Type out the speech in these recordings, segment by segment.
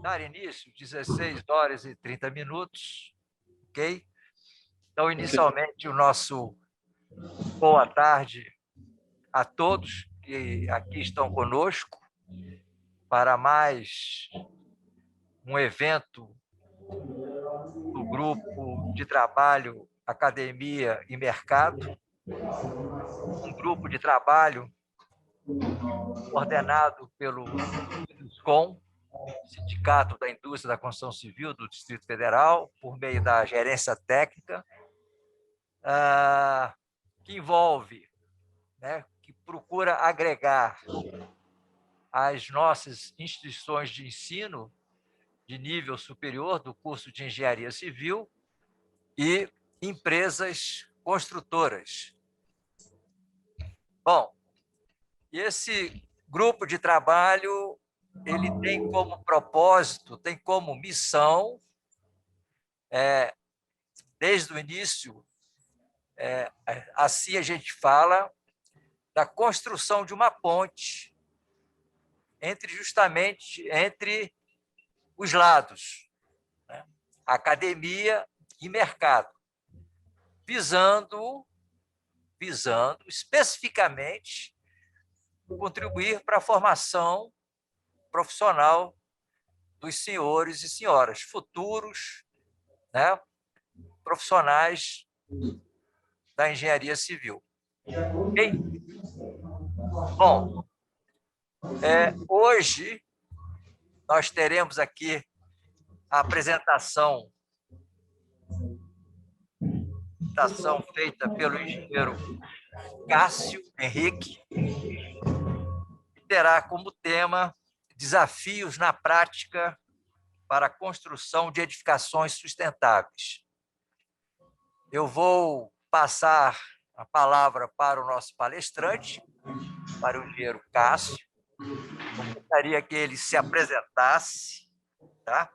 dar início, 16 horas e 30 minutos, ok? Então, inicialmente, o nosso boa tarde a todos que aqui estão conosco para mais um evento do Grupo de Trabalho Academia e Mercado, um grupo de trabalho coordenado pelo SINDUSCOM, Sindicato da Indústria da Construção Civil do Distrito Federal, por meio da gerência técnica, que envolve, que procura agregar as nossas instituições de ensino de nível superior do curso de Engenharia Civil e empresas construtoras. Bom, esse grupo de trabalho ele tem como propósito, tem como missão, desde o início, assim a gente fala, da construção de uma ponte justamente entre os lados, academia e mercado, visando especificamente contribuir para a formação profissional dos senhores e senhoras, futuros profissionais da engenharia civil. Okay? Bom, hoje nós teremos aqui a apresentação feita pelo engenheiro Cássio Henrique, que terá como tema desafios na prática para a construção de edificações sustentáveis. Eu vou passar a palavra para o nosso palestrante, para o engenheiro Cássio. Eu gostaria que ele se apresentasse, tá?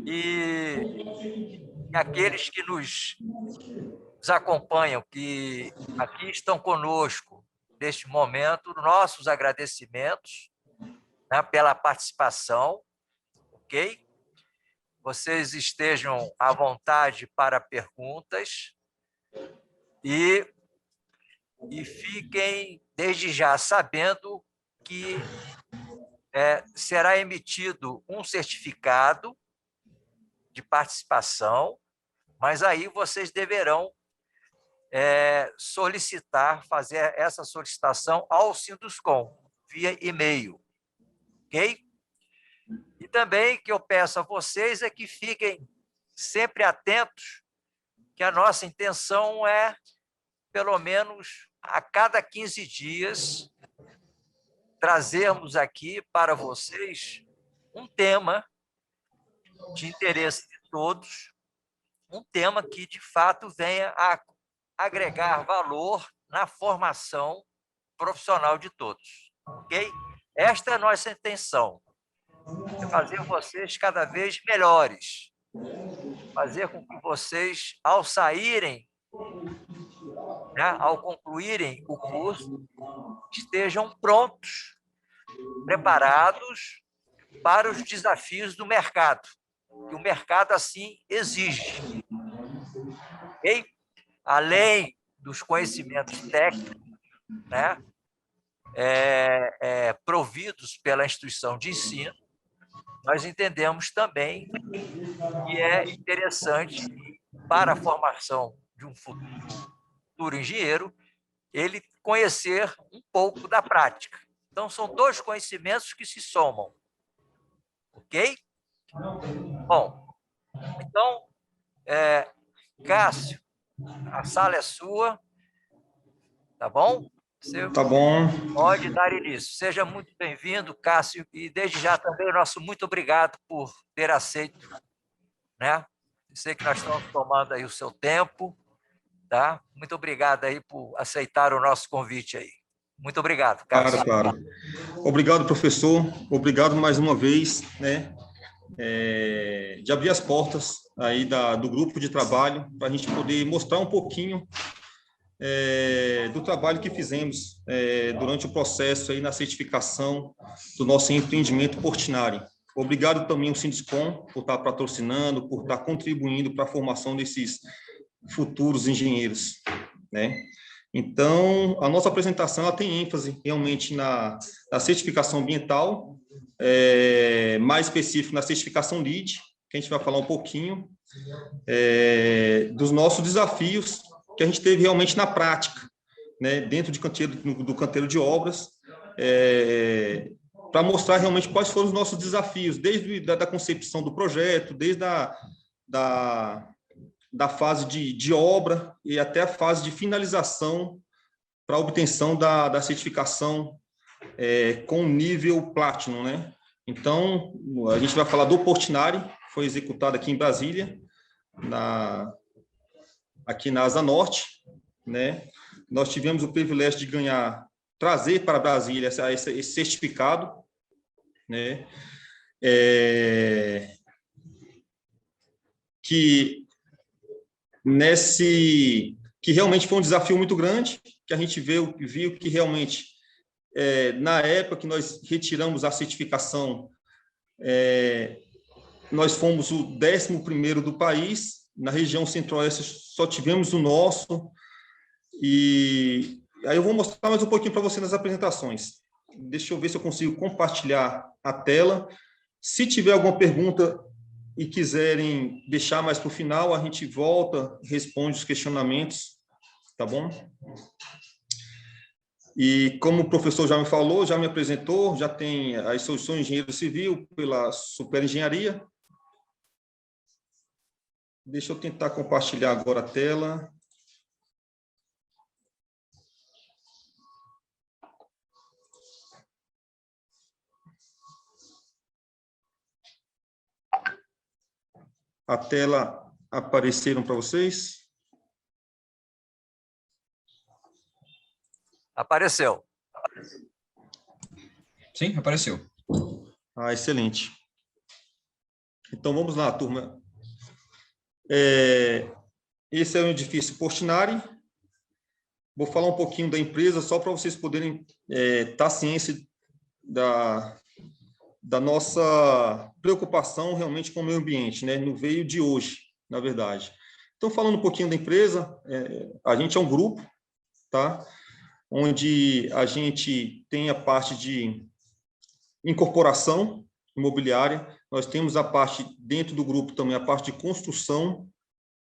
E aqueles que nos acompanham, que aqui estão conosco neste momento, nossos agradecimentos pela participação, ok? Vocês estejam à vontade para perguntas e fiquem desde já sabendo que será emitido um certificado de participação, mas aí vocês deverão fazer essa solicitação ao Sinduscom, via e-mail, ok? E também que eu peço a vocês é que fiquem sempre atentos, que a nossa intenção é, pelo menos a cada 15 dias, trazermos aqui para vocês um tema de interesse de todos, um tema que, de fato, venha a agregar valor na formação profissional de todos, ok? Esta é a nossa intenção, é fazer vocês cada vez melhores, fazer com que vocês, ao saírem, ao concluírem o curso, estejam prontos, preparados para os desafios do mercado, que o mercado assim exige. Okay? Além dos conhecimentos técnicos, providos pela instituição de ensino, nós entendemos também que é interessante para a formação de um futuro engenheiro ele conhecer um pouco da prática. Então, são dois conhecimentos que se somam. Ok? Bom, então, Cássio, a sala é sua, tá bom? Você tá bom. Pode dar início. Seja muito bem-vindo, Cássio, e desde já também o nosso muito obrigado por ter aceito, Sei que nós estamos tomando aí o seu tempo, tá? Muito obrigado aí por aceitar o nosso convite aí. Muito obrigado, Cássio. Claro. Obrigado, professor. Obrigado mais uma vez, de abrir as portas aí do grupo de trabalho para a gente poder mostrar um pouquinho do trabalho que fizemos durante o processo aí na certificação do nosso empreendimento Portinari. Obrigado também ao Sinduscom por estar patrocinando, por estar contribuindo para a formação desses futuros engenheiros, né? Então, a nossa apresentação ela tem ênfase realmente na certificação ambiental, mais específico na certificação LEED, que a gente vai falar um pouquinho, dos nossos desafios que a gente teve realmente na prática, né, dentro do canteiro de obras, para mostrar realmente quais foram os nossos desafios, desde a concepção do projeto, desde da fase de obra e até a fase de finalização para a obtenção da certificação com nível Platinum, né? Então, a gente vai falar do Portinari, foi executado aqui em Brasília, aqui na Asa Norte, né? Nós tivemos o privilégio de trazer para Brasília esse certificado, né? Que realmente foi um desafio muito grande, que a gente viu que realmente, na época que nós retiramos a certificação, nós fomos o 11º do país, na região centro-oeste só tivemos o nosso, e aí eu vou mostrar mais um pouquinho para você nas apresentações. Deixa eu ver se eu consigo compartilhar a tela. Se tiver alguma pergunta e quiserem deixar mais para o final, a gente volta, responde os questionamentos, tá bom? E como o professor já me falou, já me apresentou, já tem eu sou engenheiro civil pela Superengenharia. Deixa eu tentar compartilhar agora a tela. A tela apareceram para vocês? Apareceu. Sim, apareceu. Ah, excelente. Então, vamos lá, turma. Esse é o edifício Portinari. Vou falar um pouquinho da empresa, só para vocês poderem estar cientes da nossa preocupação realmente com o meio ambiente, né? Não veio de hoje, na verdade. Então, falando um pouquinho da empresa, a gente é um grupo, tá? Onde a gente tem a parte de incorporação imobiliária, nós temos a parte, dentro do grupo também, a parte de construção,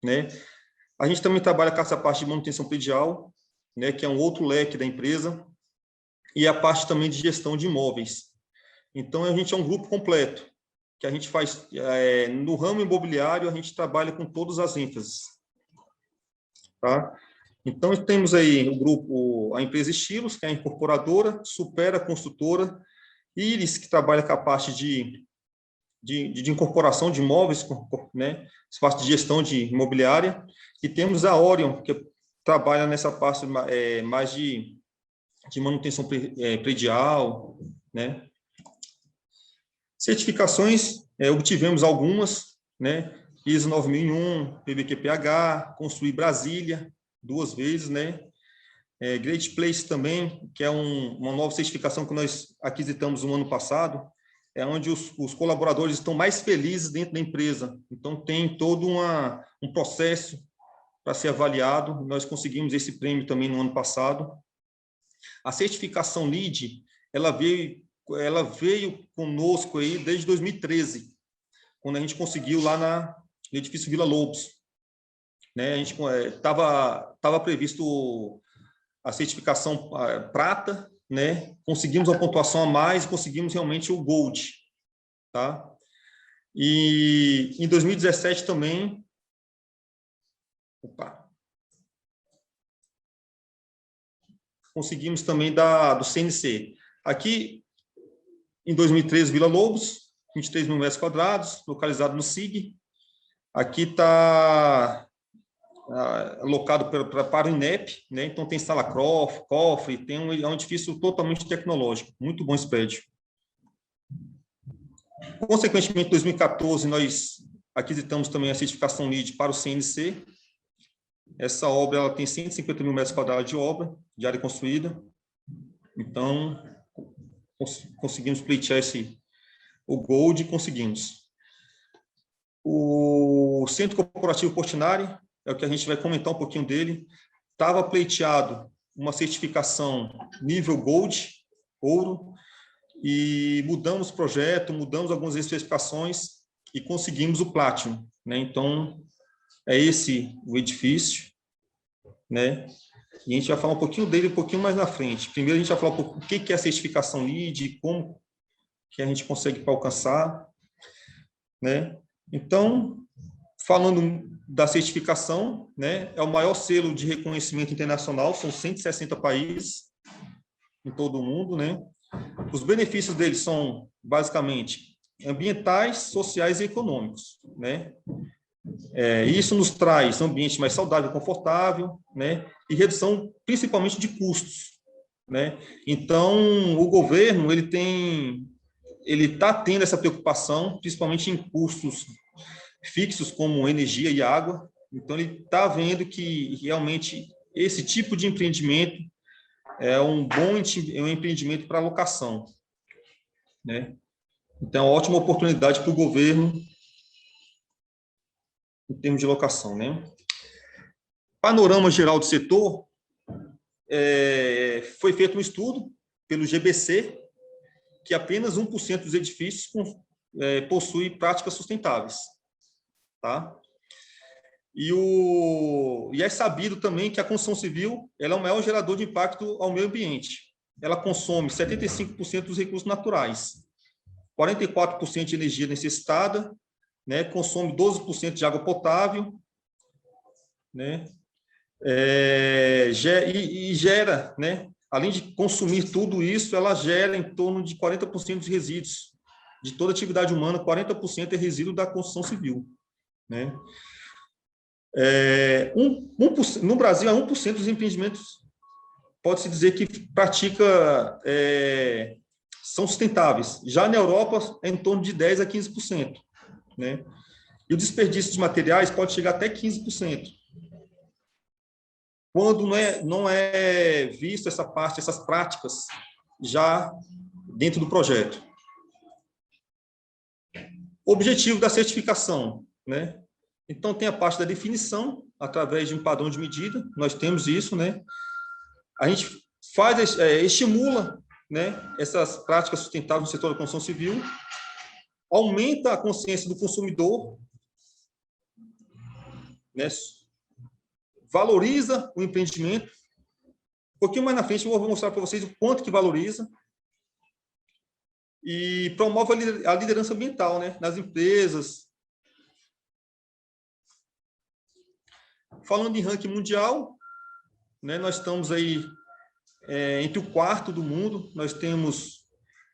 né? A gente também trabalha com essa parte de manutenção predial, né, que é um outro leque da empresa, e a parte também de gestão de imóveis. Então, a gente é um grupo completo, que a gente faz, no ramo imobiliário, a gente trabalha com todas as ênfases, tá? Então, temos aí o grupo, a empresa Estilos, que é a incorporadora, Supera, a construtora, Íris, que trabalha com a parte de incorporação de imóveis, né, parte de gestão de imobiliária, e temos a Orion, que trabalha nessa parte mais de manutenção predial, né. Certificações, obtivemos algumas, né, ISO 9001, PBQPH, Construir Brasília, 2 vezes, né, Great Place também, que é uma nova certificação que nós aquisitamos no ano passado, é onde os colaboradores estão mais felizes dentro da empresa. Então, tem todo um processo para ser avaliado. Nós conseguimos esse prêmio também no ano passado. A certificação LEED, ela veio conosco aí desde 2013, quando a gente conseguiu lá no edifício Vila Lobos. Né? A gente estava previsto a certificação prata, né? Conseguimos uma pontuação a mais, conseguimos realmente o Gold, tá? E em 2017 também, conseguimos também do CNC. Aqui, em 2013, Vila Lobos, 23 mil metros quadrados, localizado no SIG. Aqui está alocado para o INEP, né? Então tem sala cofre, tem é um edifício totalmente tecnológico, muito bom esse prédio. Consequentemente, em 2014, nós aquisitamos também a certificação LEED para o CNC. Essa obra ela tem 150 mil metros quadrados de obra, de área construída. Então, conseguimos pleitear o Gold, conseguimos. O Centro Corporativo Portinari, é o que a gente vai comentar um pouquinho dele, estava pleiteado uma certificação nível Gold, ouro, e mudamos o projeto, mudamos algumas especificações e conseguimos o Platinum, né? Então, é esse o edifício, né? E a gente vai falar um pouquinho dele um pouquinho mais na frente. Primeiro, a gente vai falar o que é a certificação LEED, como que a gente consegue para alcançar, né? Então, falando da certificação, né, é o maior selo de reconhecimento internacional, são 160 países em todo o mundo, né? Os benefícios dele são, basicamente, ambientais, sociais e econômicos, né? Isso nos traz um ambiente mais saudável e confortável, né? E redução, principalmente, de custos, né? Então, o governo, ele está tendo essa preocupação, principalmente em custos fixos, como energia e água. Então, ele está vendo que, realmente, esse tipo de empreendimento é um empreendimento para locação, né? Então, é uma ótima oportunidade para o governo em termos de locação, né? Panorama geral do setor, foi feito um estudo pelo GBC, que apenas 1% dos edifícios possui práticas sustentáveis, tá? E é sabido também que a construção civil ela é o maior gerador de impacto ao meio ambiente. Ela consome 75% dos recursos naturais, 44% de energia necessitada, né? Consome 12% de água potável, né? E gera, né? Além de consumir tudo isso, ela gera em torno de 40% de resíduos. De toda atividade humana, 40% é resíduo da construção civil, né? No Brasil, é 1% dos empreendimentos, pode-se dizer que são sustentáveis. Já na Europa, é em torno de 10% a 15%, né? E o desperdício de materiais pode chegar até 15%. Quando não é visto essas práticas já dentro do projeto. Objetivo da certificação, né? Então, tem a parte da definição, através de um padrão de medida, nós temos isso, né? A gente estimula, né, essas práticas sustentáveis no setor da construção civil, aumenta a consciência do consumidor, né? Valoriza o empreendimento. Um pouquinho mais na frente, eu vou mostrar para vocês o quanto que valoriza. E promove a liderança ambiental, né, nas empresas. Falando em ranking mundial, né, nós estamos aí entre o quarto do mundo. Nós temos...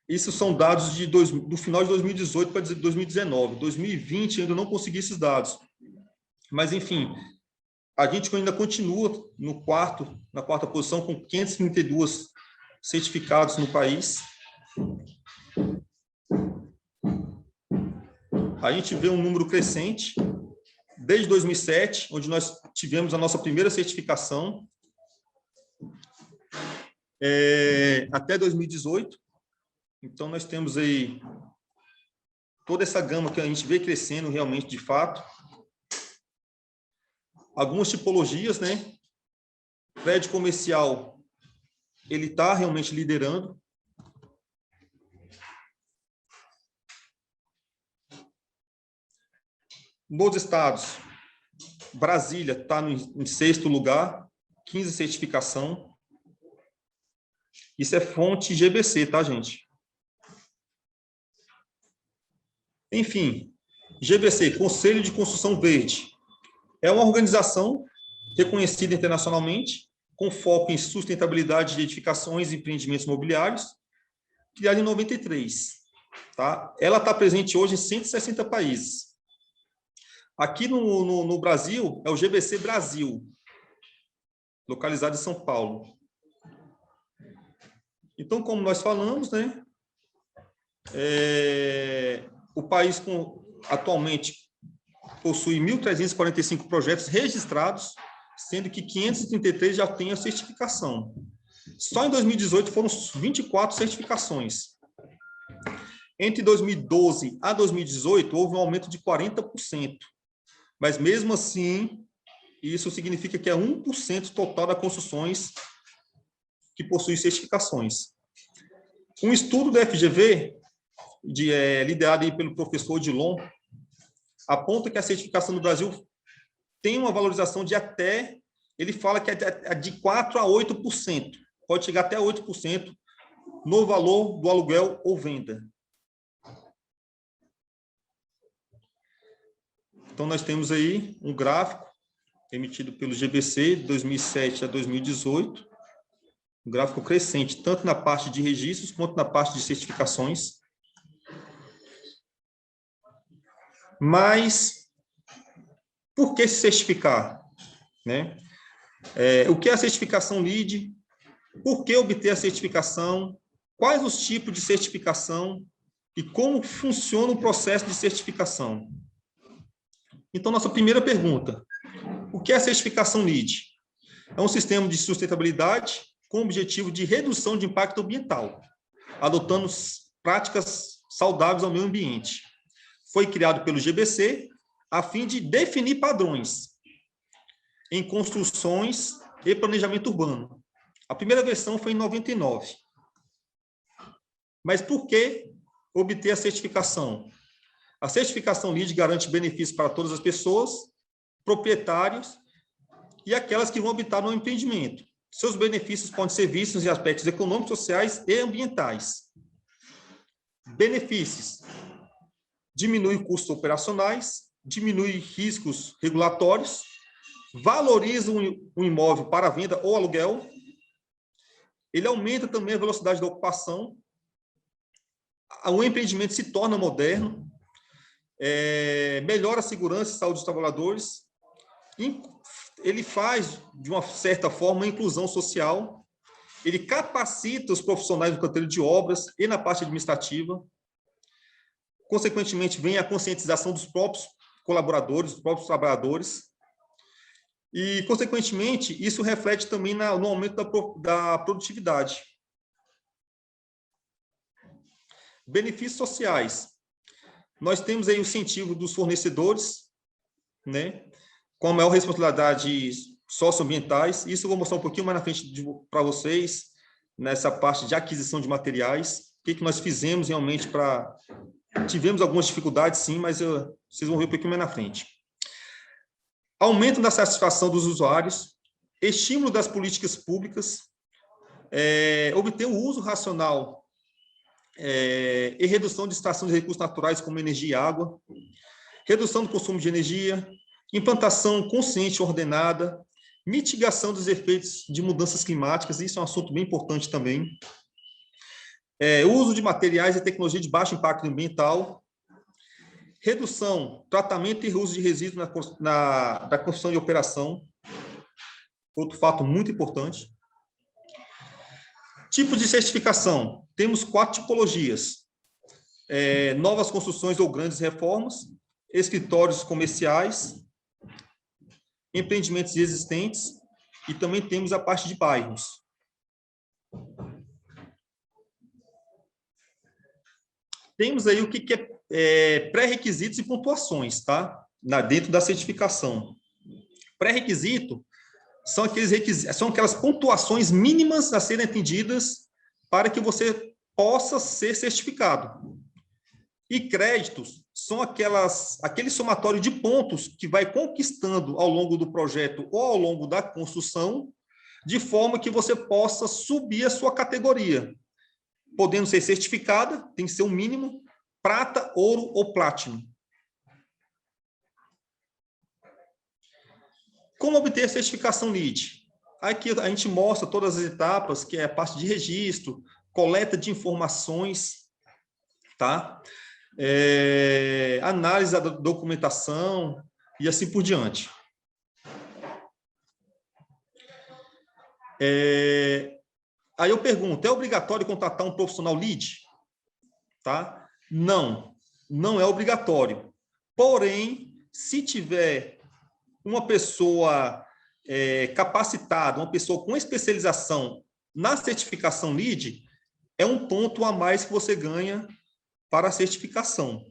Isso são dados do final de 2018 para 2019. 2020 ainda não consegui esses dados. Mas, enfim... A gente ainda continua na quarta posição, com 532 certificados no país. A gente vê um número crescente, desde 2007, onde nós tivemos a nossa primeira certificação, até 2018. Então, nós temos aí toda essa gama que a gente vê crescendo realmente, de fato. Algumas tipologias, né? Prédio comercial, ele está realmente liderando. Nos estados, Brasília está em 6º lugar, 15 certificação. Isso é fonte GBC, tá, gente? Enfim, GBC, Conselho de Construção Verde. É uma organização reconhecida internacionalmente, com foco em sustentabilidade de edificações e empreendimentos imobiliários, criada em 93. Tá? Ela está presente hoje em 160 países. Aqui no Brasil, é o GBC Brasil, localizado em São Paulo. Então, como nós falamos, né, o país atualmente possui 1.345 projetos registrados, sendo que 533 já têm a certificação. Só em 2018 foram 24 certificações. Entre 2012 a 2018, houve um aumento de 40%. Mas, mesmo assim, isso significa que é 1% total das construções que possuem certificações. Um estudo da FGV, liderado aí pelo professor Odilon, aponta que a certificação no Brasil tem uma valorização de até, ele fala que é de 4% a 8%, pode chegar até 8% no valor do aluguel ou venda. Então, nós temos aí um gráfico emitido pelo GBC, de 2007 a 2018, um gráfico crescente, tanto na parte de registros quanto na parte de certificações. Mas, por que se certificar? Né? O que é a certificação LEED? Por que obter a certificação? Quais os tipos de certificação? E como funciona o processo de certificação? Então, nossa primeira pergunta: o que é a certificação LEED? É um sistema de sustentabilidade com o objetivo de redução de impacto ambiental, adotando práticas saudáveis ao meio ambiente. Foi criado pelo GBC a fim de definir padrões em construções e planejamento urbano. A primeira versão foi em 99. Mas por que obter a certificação? A certificação LEED garante benefícios para todas as pessoas, proprietários e aquelas que vão habitar no empreendimento. Seus benefícios podem ser vistos em aspectos econômicos, sociais e ambientais. Benefícios: diminui custos operacionais, diminui riscos regulatórios, valoriza um imóvel para venda ou aluguel, ele aumenta também a velocidade da ocupação, o empreendimento se torna moderno, melhora a segurança e saúde dos trabalhadores, ele faz, de uma certa forma, a inclusão social, ele capacita os profissionais do canteiro de obras e na parte administrativa, consequentemente, vem a conscientização dos próprios colaboradores, dos próprios trabalhadores, e, consequentemente, isso reflete também no aumento da produtividade. Benefícios sociais. Nós temos aí o incentivo dos fornecedores, né, com a maior responsabilidade socioambientais. Isso eu vou mostrar um pouquinho mais na frente para vocês, nessa parte de aquisição de materiais. O que nós fizemos realmente para... Tivemos algumas dificuldades, sim, mas vocês vão ver um pouquinho mais na frente. Aumento da satisfação dos usuários, estímulo das políticas públicas, obter o uso racional e redução de extração de recursos naturais como energia e água, redução do consumo de energia, implantação consciente e ordenada, mitigação dos efeitos de mudanças climáticas, isso é um assunto bem importante também, uso de materiais e tecnologia de baixo impacto ambiental, redução, tratamento e reuso de resíduos da construção e operação, outro fato muito importante. Tipos de certificação, temos 4 tipologias: novas construções ou grandes reformas, escritórios comerciais, empreendimentos existentes, e também temos a parte de bairros. Temos aí o que é pré-requisitos e pontuações, tá? Dentro da certificação. Pré-requisito são aquelas pontuações mínimas a serem atendidas para que você possa ser certificado. E créditos são aquele somatório de pontos que vai conquistando ao longo do projeto ou ao longo da construção, de forma que você possa subir a sua categoria, podendo ser certificada, tem que ser um mínimo, prata, ouro ou platino. Como obter a certificação LEED? Aqui a gente mostra todas as etapas, que é a parte de registro, coleta de informações, tá? Análise da documentação e assim por diante. Aí eu pergunto, é obrigatório contratar um profissional LEED? Tá? Não, não é obrigatório. Porém, se tiver uma pessoa capacitada, uma pessoa com especialização na certificação LEED, é um ponto a mais que você ganha para a certificação.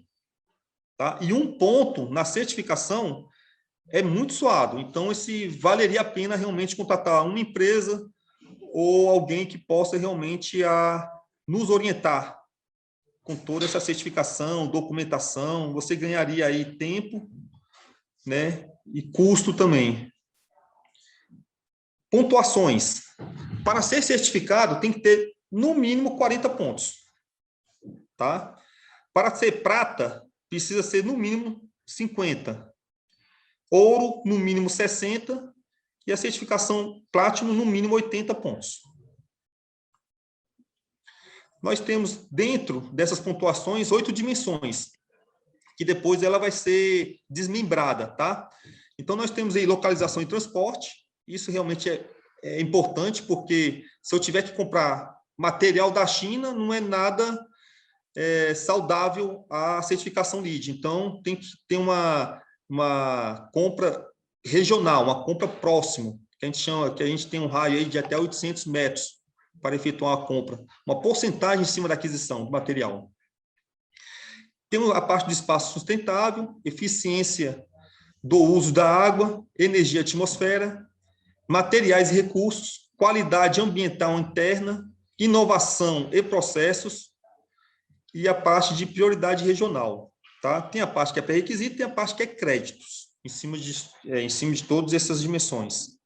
Tá? E um ponto na certificação é muito suado. Então, valeria a pena realmente contratar uma empresa ou alguém que possa realmente nos orientar com toda essa certificação, documentação. Você ganharia aí tempo, né? E custo também. Pontuações. Para ser certificado, tem que ter, no mínimo, 40 pontos. Tá? Para ser prata, precisa ser, no mínimo, 50. Ouro, no mínimo, 60. E a certificação Platinum, no mínimo, 80 pontos. Nós temos, dentro dessas pontuações, 8 dimensões, que depois ela vai ser desmembrada, tá? Então, nós temos aí localização e transporte. Isso realmente é importante, porque se eu tiver que comprar material da China, não é nada saudável a certificação LEED. Então, tem que ter uma compra regional, uma compra próxima, que a gente tem um raio aí de até 800 metros para efetuar a compra. Uma porcentagem em cima da aquisição do material. Temos a parte do espaço sustentável, eficiência do uso da água, energia atmosfera, materiais e recursos, qualidade ambiental interna, inovação e processos, e a parte de prioridade regional. Tá? Tem a parte que é pré-requisito e tem a parte que é créditos, em cima de todas essas dimensões.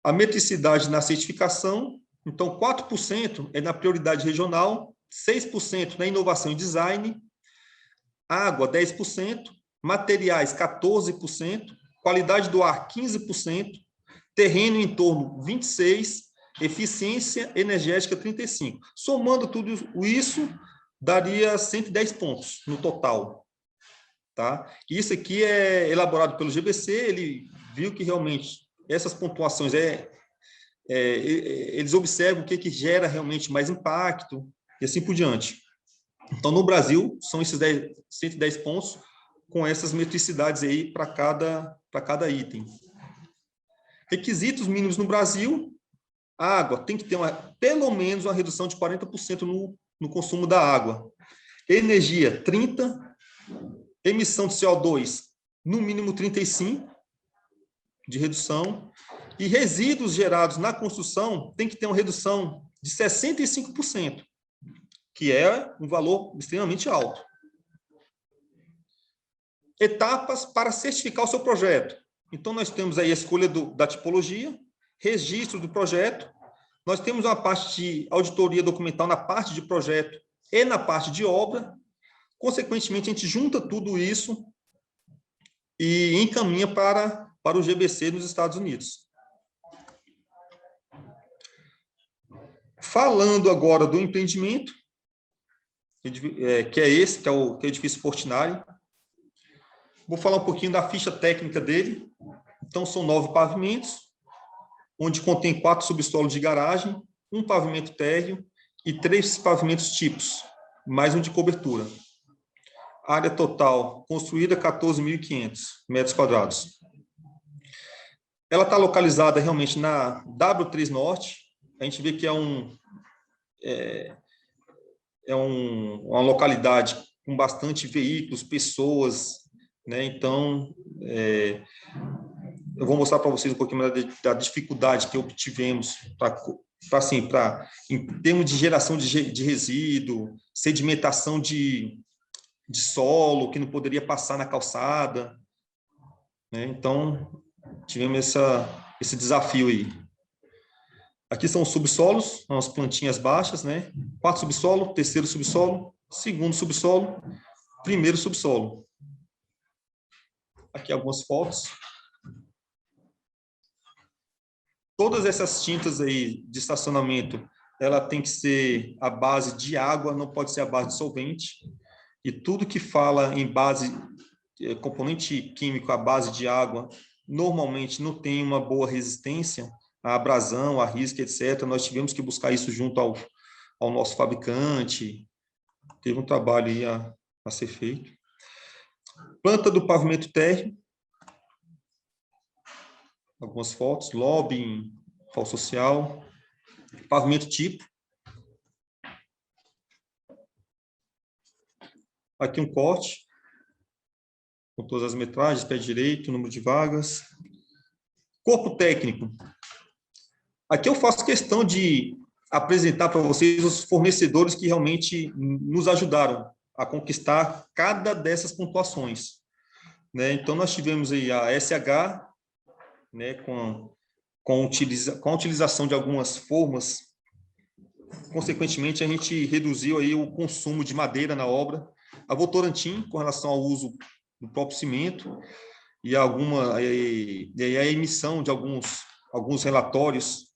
A metricidade na certificação, então 4% é na prioridade regional, 6% na inovação e design, água 10%, materiais 14%, qualidade do ar 15%, terreno em torno 26%, eficiência energética 35%. Somando tudo isso, daria 110 pontos no total. Tá? Isso aqui é elaborado pelo GBC, ele viu que realmente essas pontuações, eles observam o que gera realmente mais impacto e assim por diante. Então, no Brasil, são esses 110 pontos com essas metricidades aí para cada item. Requisitos mínimos no Brasil: a água tem que ter pelo menos uma redução de 40% no consumo da água. Energia, 30%. Emissão de CO2, no mínimo 35% de redução. E resíduos gerados na construção tem que ter uma redução de 65%, que é um valor extremamente alto. Etapas para certificar o seu projeto. Então, nós temos aí a escolha da tipologia, registro do projeto, nós temos uma parte de auditoria documental na parte de projeto e na parte de obra. Consequentemente, a gente junta tudo isso e encaminha para o GBC nos Estados Unidos. Falando agora do empreendimento, que é o edifício Portinari. Vou falar um pouquinho da ficha técnica dele. Então, são 9 pavimentos, onde contém 4 subsolos de garagem, 1 pavimento térreo e 3 pavimentos tipos, mais um de cobertura. Área total construída, 14.500 metros quadrados. Ela está localizada realmente na W3 Norte. A gente vê que uma localidade com bastante veículos, pessoas, né? Então, eu vou mostrar para vocês um pouquinho mais da dificuldade que obtivemos em termos de geração de resíduo, sedimentação de solo, que não poderia passar na calçada, né? Então, tivemos esse desafio aí. Aqui são os subsolos, são as plantinhas baixas, né? 4 subsolo, 3º subsolo, 2º subsolo, 1º subsolo. Aqui algumas fotos. Todas essas tintas aí de estacionamento, ela tem que ser a base de água, não pode ser a base de solvente. E tudo que fala em componente químico à base de água, normalmente não tem uma boa resistência à abrasão, à risco, etc. Nós tivemos que buscar isso junto ao nosso fabricante. Teve um trabalho aí a ser feito. Planta do pavimento térreo. Algumas fotos. Lobby, pau social. Pavimento tipo. Aqui um corte, com todas as metragens, pé direito, número de vagas. Corpo técnico. Aqui eu faço questão de apresentar para vocês os fornecedores que realmente nos ajudaram a conquistar cada dessas pontuações, né? Então, nós tivemos aí a SH, né, com a utilização de algumas formas. Consequentemente, a gente reduziu aí o consumo de madeira na obra. A Votorantim, com relação ao uso do próprio cimento, e a emissão de alguns relatórios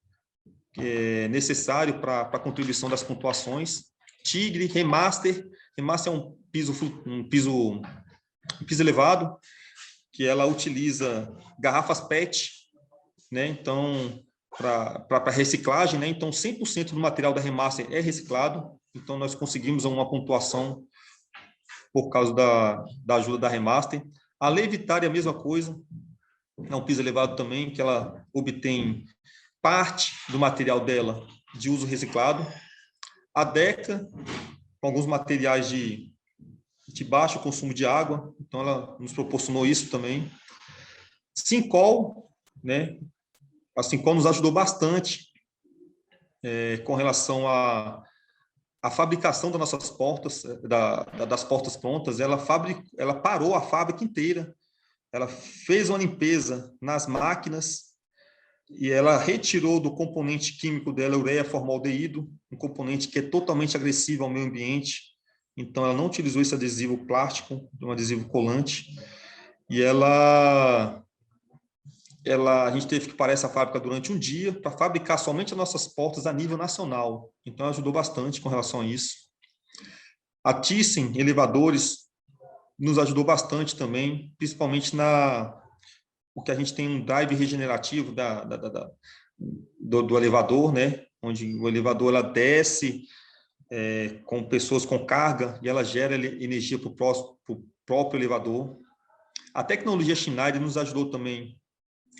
necessário para a contribuição das pontuações. Tigre, Remaster. Remaster é um piso elevado, que ela utiliza garrafas PET, né? Então, para reciclagem, né? Então, 100% do material da Remaster é reciclado. Então, nós conseguimos uma pontuação por causa da ajuda da Remaster. A Levitar é a mesma coisa. É um piso elevado também, que ela obtém parte do material dela de uso reciclado. A Deca, com alguns materiais de baixo consumo de água, então ela nos proporcionou isso também. Sincol, né? A Sincol nos ajudou bastante com relação à fabricação das nossas portas, das portas prontas. Ela parou a fábrica inteira, ela fez uma limpeza nas máquinas, e ela retirou do componente químico dela ureia formaldeído, um componente que é totalmente agressivo ao meio ambiente. Então, ela não utilizou esse adesivo plástico, um adesivo colante, e a gente teve que parar essa fábrica durante um dia para fabricar somente as nossas portas a nível nacional. Então, ajudou bastante com relação a isso. A Thyssen Elevadores nos ajudou bastante também, principalmente o que a gente tem um drive regenerativo do elevador, né? Onde o elevador ela desce com pessoas com carga e ela gera energia para o próprio elevador. A tecnologia Schneider nos ajudou também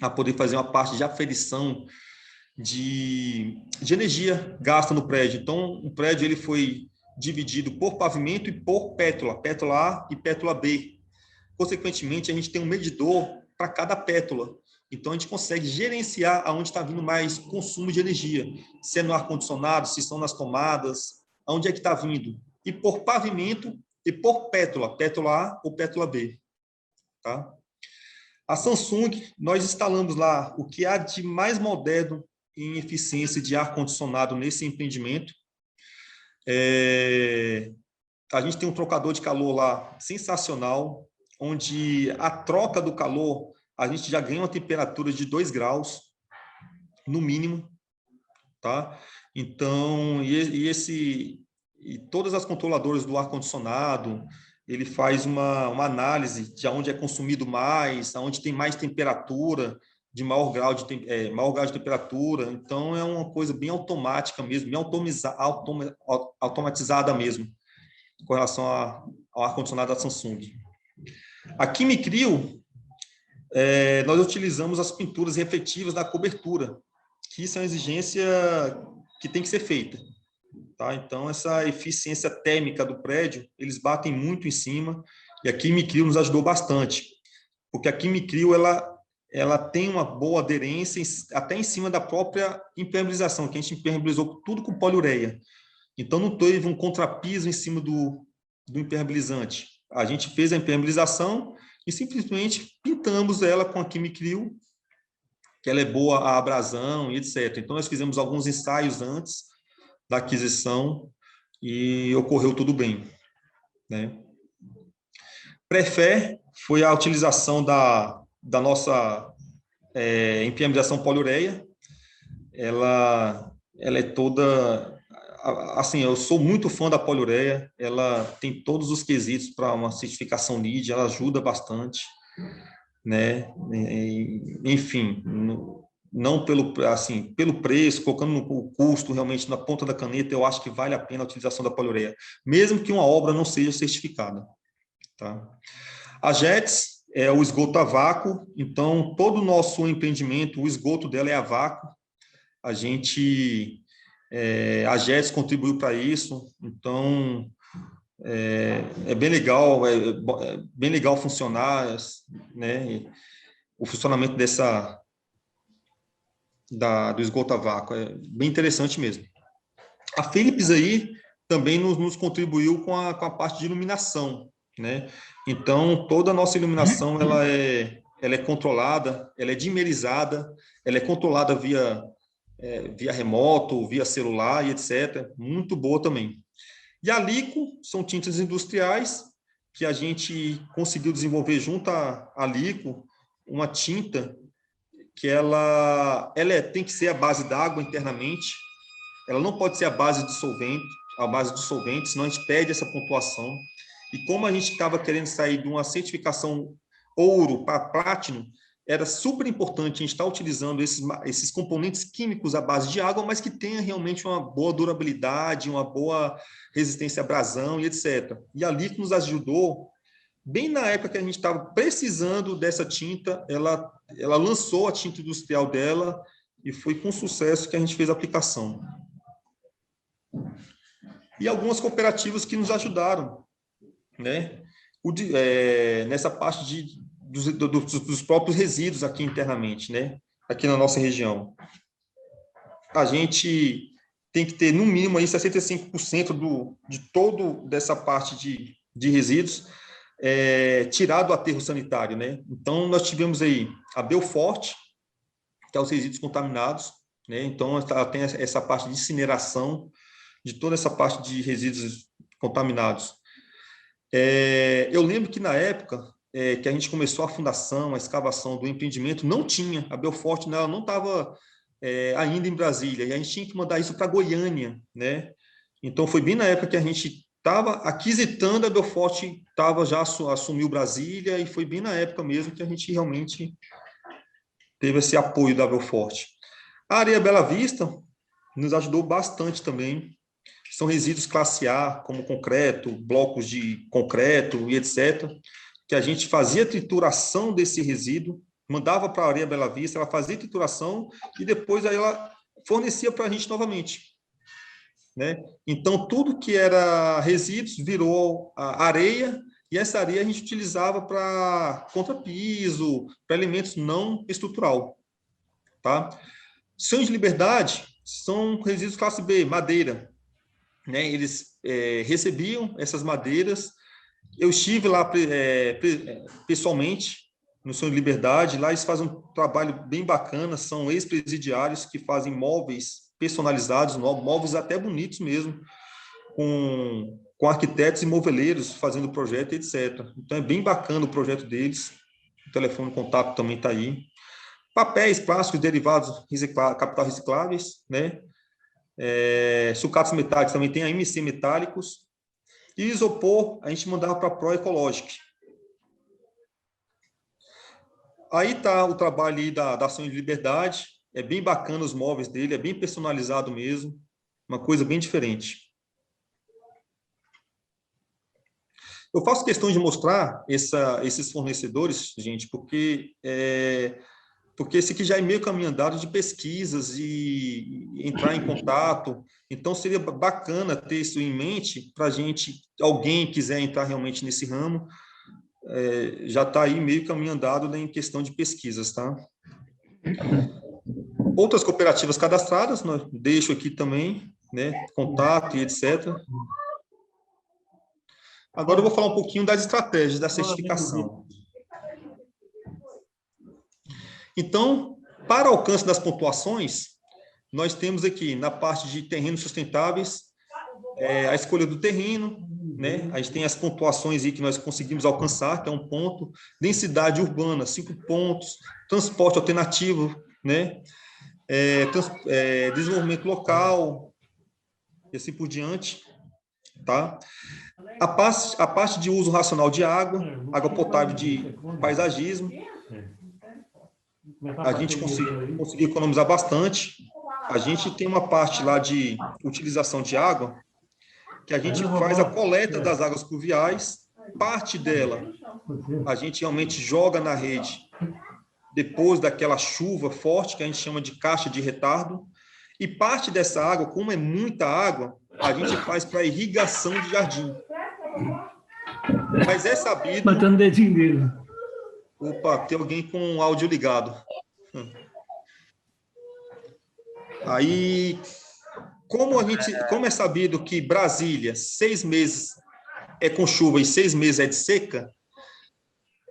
a poder fazer uma parte de aferição de energia gasta no prédio. Então, o prédio ele foi dividido por pavimento e por pétala A e pétala B. Consequentemente, a gente tem um medidor para cada pétala. Então, a gente consegue gerenciar aonde está vindo mais consumo de energia, se é no ar-condicionado, se são nas tomadas, aonde é que está vindo. E por pavimento e por pétala A ou pétala B. Tá? A Samsung, nós instalamos lá o que há de mais moderno em eficiência de ar-condicionado nesse empreendimento. A gente tem um trocador de calor lá sensacional, onde a troca do calor, a gente já ganha uma temperatura de 2 graus, no mínimo, tá? Então, e todas as controladoras do ar-condicionado, ele faz uma análise de onde é consumido mais, onde tem mais temperatura, de maior grau de temperatura. Então, é uma coisa bem automática mesmo, bem automatizada mesmo, com relação ao ar-condicionado da Samsung. A Quimicrio, nós utilizamos as pinturas refletivas da cobertura, que isso é uma exigência que tem que ser feita. Tá? Então, essa eficiência térmica do prédio, eles batem muito em cima, e a Quimicrio nos ajudou bastante, porque a Quimicrio, ela tem uma boa aderência até em cima da própria impermeabilização, que a gente impermeabilizou tudo com poliureia. Então, não teve um contrapiso em cima do impermeabilizante. A gente fez a impermeabilização e simplesmente pintamos ela com a Quimicrio, que ela é boa à abrasão e etc. Então, nós fizemos alguns ensaios antes da aquisição e ocorreu tudo bem, né? Prefé foi a utilização da nossa impermeabilização poliureia. Ela é toda... Assim, eu sou muito fã da poliureia, ela tem todos os quesitos para uma certificação LEED, ela ajuda bastante, né? Enfim, não pelo preço, colocando o custo realmente na ponta da caneta, eu acho que vale a pena a utilização da poliureia, mesmo que uma obra não seja certificada. Tá? A JETS é o esgoto a vácuo, então todo o nosso empreendimento, o esgoto dela é a vácuo. A JETS contribuiu para isso, então é bem legal, é bem legal funcionar, né? E o funcionamento do esgoto a vácuo é bem interessante mesmo. A Philips aí também nos contribuiu com a parte de iluminação, né? Então, toda a nossa iluminação, ela é controlada, ela é dimerizada, ela é controlada via remoto, via celular e etc. Muito boa também. E a Lico são tintas industriais que a gente conseguiu desenvolver junto à Lico uma tinta que ela tem que ser a base d'água internamente, ela não pode ser a base de solvente, senão a gente perde essa pontuação. E como a gente estava querendo sair de uma certificação ouro para platino, era super importante a gente estar utilizando esses componentes químicos à base de água, mas que tenha realmente uma boa durabilidade, uma boa resistência à abrasão e etc. E ali que nos ajudou, bem na época que a gente estava precisando dessa tinta, ela lançou a tinta industrial dela e foi com sucesso que a gente fez a aplicação. E algumas cooperativas que nos ajudaram, né? Nessa parte dos próprios resíduos aqui internamente, né? Aqui na nossa região. A gente tem que ter, no mínimo, aí, 65% de todo dessa parte de resíduos tirado do aterro sanitário, né? Então, nós tivemos aí a Belforte, que é os resíduos contaminados, né? Então, ela tem essa parte de incineração, de toda essa parte de resíduos contaminados. Eu lembro que, na época que a gente começou a fundação, a escavação do empreendimento, não tinha, a Belforte não estava ainda em Brasília, e a gente tinha que mandar isso para Goiânia, né? Então, foi bem na época que a gente estava aquisitando a Belforte, assumiu Brasília, e foi bem na época mesmo que a gente realmente teve esse apoio da Belforte. A Areia Bela Vista nos ajudou bastante também. São resíduos classe A, como concreto, blocos de concreto e etc., que a gente fazia trituração desse resíduo, mandava para a Areia Bela Vista, ela fazia trituração e depois aí ela fornecia para a gente novamente, né? Então, tudo que era resíduos virou areia, e essa areia a gente utilizava para contrapiso, para elementos não estrutural, tá? Sonhos de Liberdade são resíduos classe B, madeira, né? Eles recebiam essas madeiras. Eu estive lá pessoalmente no Sonho de Liberdade. Lá eles fazem um trabalho bem bacana. São ex-presidiários que fazem móveis personalizados, móveis até bonitos mesmo, com arquitetos e moveleiros fazendo o projeto, etc. Então é bem bacana o projeto deles. O telefone contato também está aí. Papéis, plásticos, derivados, capital recicláveis, né? Sucatos metálicos também tem a MC Metálicos. E isopor, a gente mandava para a Proecologic. Aí está o trabalho aí da Ação de Liberdade. É bem bacana os móveis dele, é bem personalizado mesmo. Uma coisa bem diferente. Eu faço questão de mostrar esses fornecedores, gente, porque esse aqui já é meio caminho andado de pesquisas e entrar em contato. Então, seria bacana ter isso em mente para alguém quiser entrar realmente nesse ramo, já está aí meio caminho andado, né, em questão de pesquisas, tá? Outras cooperativas cadastradas, deixo aqui também, né, contato e etc. Agora eu vou falar um pouquinho das estratégias da certificação. Então, para alcance das pontuações, nós temos aqui, na parte de terrenos sustentáveis, a escolha do terreno, né? A gente tem as pontuações aí que nós conseguimos alcançar, que é 1 ponto. Densidade urbana, 5 pontos. Transporte alternativo, né? Desenvolvimento local, e assim por diante, tá? A parte de uso racional de água potável de paisagismo, a gente conseguiu economizar bastante. A gente tem uma parte lá de utilização de água, que a gente faz a coleta das águas pluviais, parte dela a gente realmente joga na rede depois daquela chuva forte, que a gente chama de caixa de retardo, e parte dessa água, como é muita água, a gente faz para irrigação de jardim. Mas é sabido... Matando o dedinho dele. Opa, tem alguém com o áudio ligado. Aí, como é sabido que Brasília, 6 meses é com chuva e 6 meses é de seca,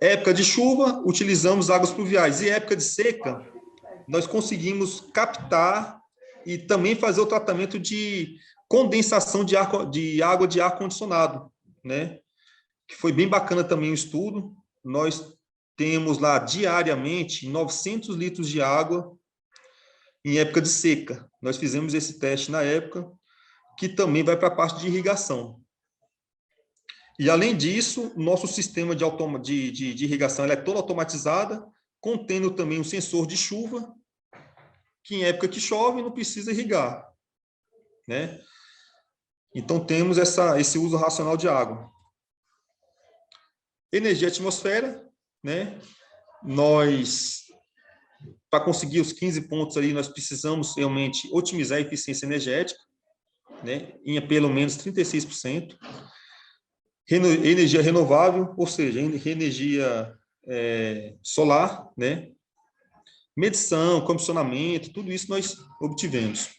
época de chuva, utilizamos águas pluviais. E época de seca, nós conseguimos captar e também fazer o tratamento de condensação de água de ar-condicionado, né? Que foi bem bacana também o estudo. Nós temos lá diariamente 900 litros de água em época de seca. Nós fizemos esse teste na época, que também vai para a parte de irrigação. E, além disso, nosso sistema de irrigação ela é toda automatizada, contendo também um sensor de chuva, que em época que chove não precisa irrigar, né? Então, temos esse uso racional de água. Energia atmosfera, né? Para conseguir os 15 pontos ali, nós precisamos realmente otimizar a eficiência energética, né? Em pelo menos 36%. Energia renovável, ou seja, energia solar, né? Medição, comissionamento, tudo isso nós obtivemos.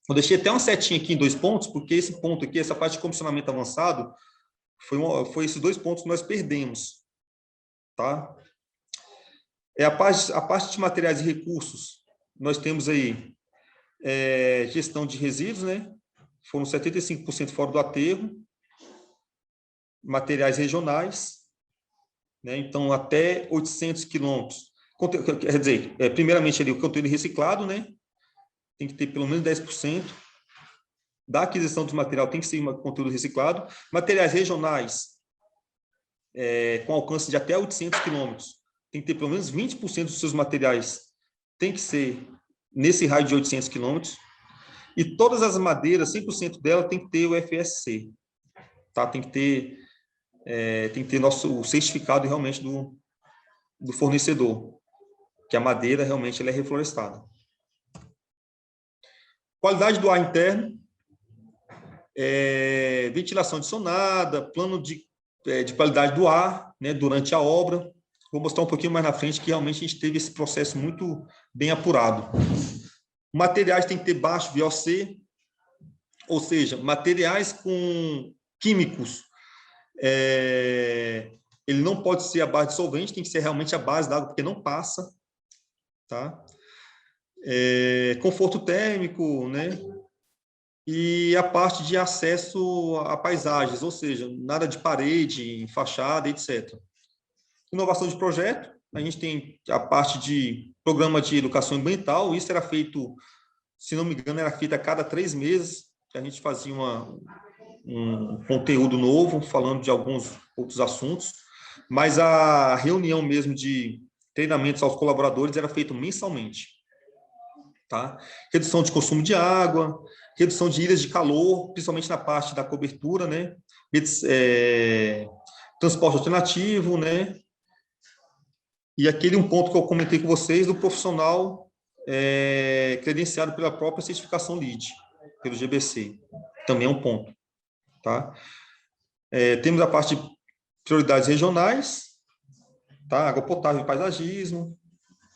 Eu deixei até uma setinha aqui em 2 pontos, porque esse ponto aqui, essa parte de comissionamento avançado, foi esses 2 pontos que nós perdemos, tá? A parte de materiais e recursos, nós temos aí gestão de resíduos, né? Foram 75% fora do aterro, materiais regionais, né? Então, até 800 quilômetros. Quer dizer, primeiramente, ali, o conteúdo reciclado, né? Tem que ter pelo menos 10%. Da aquisição do material tem que ser um conteúdo reciclado. Materiais regionais, com alcance de até 800 quilômetros, tem que ter pelo menos 20% dos seus materiais, tem que ser nesse raio de 800 quilômetros. E todas as madeiras, 100% dela tem que ter o FSC. Tá? Tem que ter o certificado realmente do fornecedor, que a madeira realmente ela é reflorestada. Qualidade do ar interno, ventilação adicionada, plano de qualidade do ar, né, durante a obra. Vou mostrar um pouquinho mais na frente que realmente a gente teve esse processo muito bem apurado. Materiais tem que ter baixo VOC, ou seja, materiais com químicos, ele não pode ser a base de solvente, tem que ser realmente a base da água, porque não passa, tá? Conforto térmico, né? E a parte de acesso a paisagens, ou seja, nada de parede, fachada, etc. Inovação de projeto, a gente tem a parte de programa de educação ambiental, isso era feito, se não me engano, era feito a cada 3 meses, que a gente fazia um conteúdo novo, falando de alguns outros assuntos, mas a reunião mesmo de treinamentos aos colaboradores era feita mensalmente. Tá? Redução de consumo de água, redução de ilhas de calor, principalmente na parte da cobertura, né? Transporte alternativo, né? E aquele um ponto que eu comentei com vocês do profissional credenciado pela própria certificação LEED, pelo GBC. Também é um ponto. Tá? Temos a parte de prioridades regionais, tá? Água potável e paisagismo,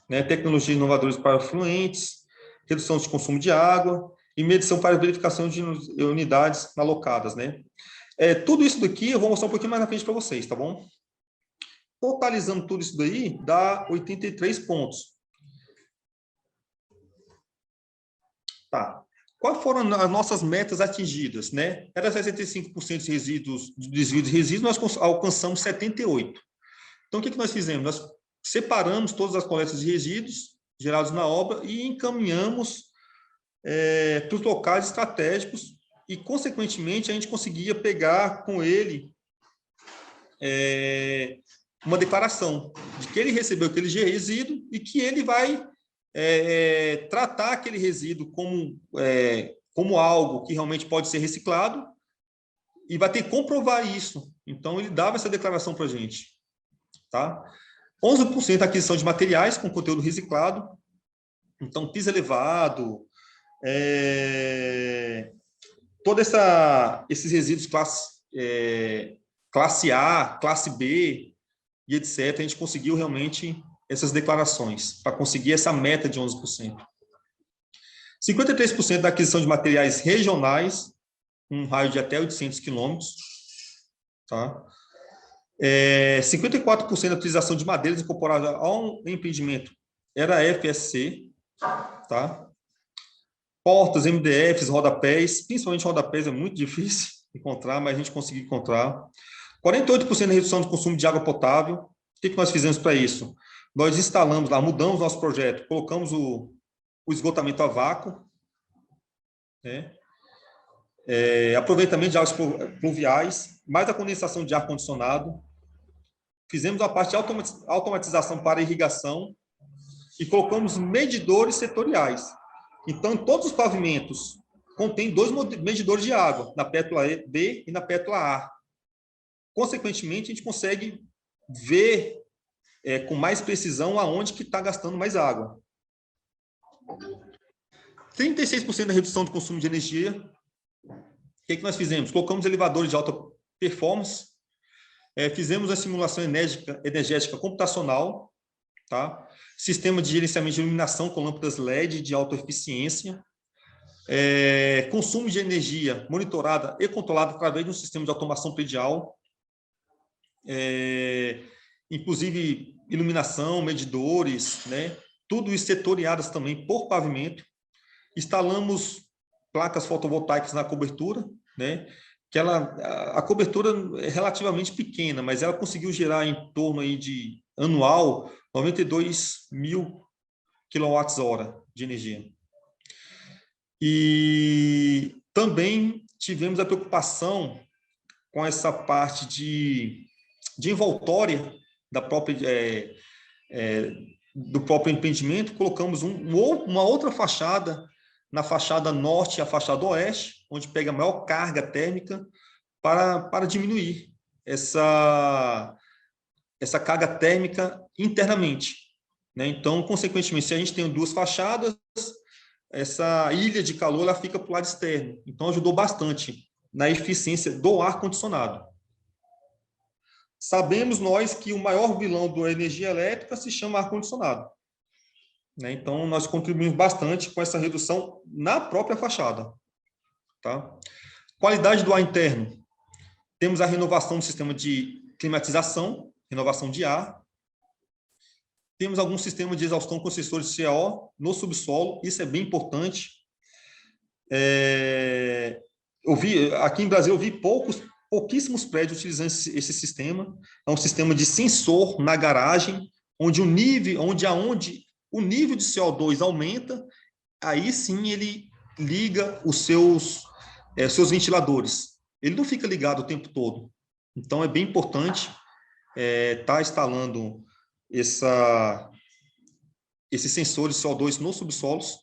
né? Tecnologias inovadoras para fluentes, redução de consumo de água e medição para verificação de unidades alocadas, né? Tudo isso daqui eu vou mostrar um pouquinho mais na frente para vocês, tá bom? Totalizando tudo isso daí, dá 83 pontos. Tá. Quais foram as nossas metas atingidas, né? Era 65% de resíduos, de desvio de resíduos, nós alcançamos 78%. Então, o que nós fizemos? Nós separamos todas as coletas de resíduos gerados na obra e encaminhamos para os locais estratégicos e, consequentemente, a gente conseguia pegar com ele uma declaração de que ele recebeu aquele resíduo e que ele vai tratar aquele resíduo como algo que realmente pode ser reciclado e vai ter que comprovar isso. Então, ele dava essa declaração para a gente. Tá? 11% aquisição de materiais com conteúdo reciclado. Então, piso elevado, todos esses resíduos classe A, classe B e etc., a gente conseguiu realmente essas declarações, para conseguir essa meta de 11%. 53% da aquisição de materiais regionais, um raio de até 800 quilômetros, tá? 54% da utilização de madeiras incorporada ao empreendimento era FSC, tá? Portas, MDFs, rodapés, principalmente rodapés é muito difícil encontrar, mas a gente conseguiu encontrar. 48% da redução do consumo de água potável. O que nós fizemos para isso? Nós instalamos lá, mudamos nosso projeto, colocamos o esgotamento a vácuo, né? Aproveitamento de águas pluviais, mais a condensação de ar-condicionado. Fizemos a parte de automatização para irrigação e colocamos medidores setoriais. Então, todos os pavimentos contêm 2 medidores de água, na pétala B e na pétala A. Consequentemente, a gente consegue ver com mais precisão aonde que está gastando mais água. 36% da redução do consumo de energia. O que nós fizemos? Colocamos elevadores de alta performance, fizemos a simulação energética computacional, tá? Sistema de gerenciamento de iluminação com lâmpadas LED de alta eficiência, consumo de energia monitorada e controlada através de um sistema de automação predial, inclusive iluminação, medidores, né? Tudo isso setoriadas também por pavimento. Instalamos placas fotovoltaicas na cobertura, né? Que a cobertura é relativamente pequena, mas ela conseguiu gerar em torno aí de anual 92 mil kWh de energia. E também tivemos a preocupação com essa parte de envoltória da própria, do próprio empreendimento. Colocamos uma outra fachada, na fachada norte e a fachada oeste, onde pega a maior carga térmica, para diminuir essa carga térmica internamente, né? Então, consequentemente, se a gente tem 2 fachadas, essa ilha de calor ela fica para o lado externo. Então, ajudou bastante na eficiência do ar-condicionado. Sabemos nós que o maior vilão da energia elétrica se chama ar-condicionado, né? Então, nós contribuímos bastante com essa redução na própria fachada, tá? Qualidade do ar interno. Temos a renovação do sistema de climatização, renovação de ar. Temos algum sistema de exaustão com sensores de CO no subsolo, isso é bem importante. Aqui em Brasil, eu vi pouquíssimos prédios utilizando esse sistema. É um sistema de sensor na garagem, onde o nível de CO2 aumenta, aí sim ele liga os seus ventiladores. Ele não fica ligado o tempo todo. Então, é bem importante estar instalando esses sensores de CO2 nos subsolos.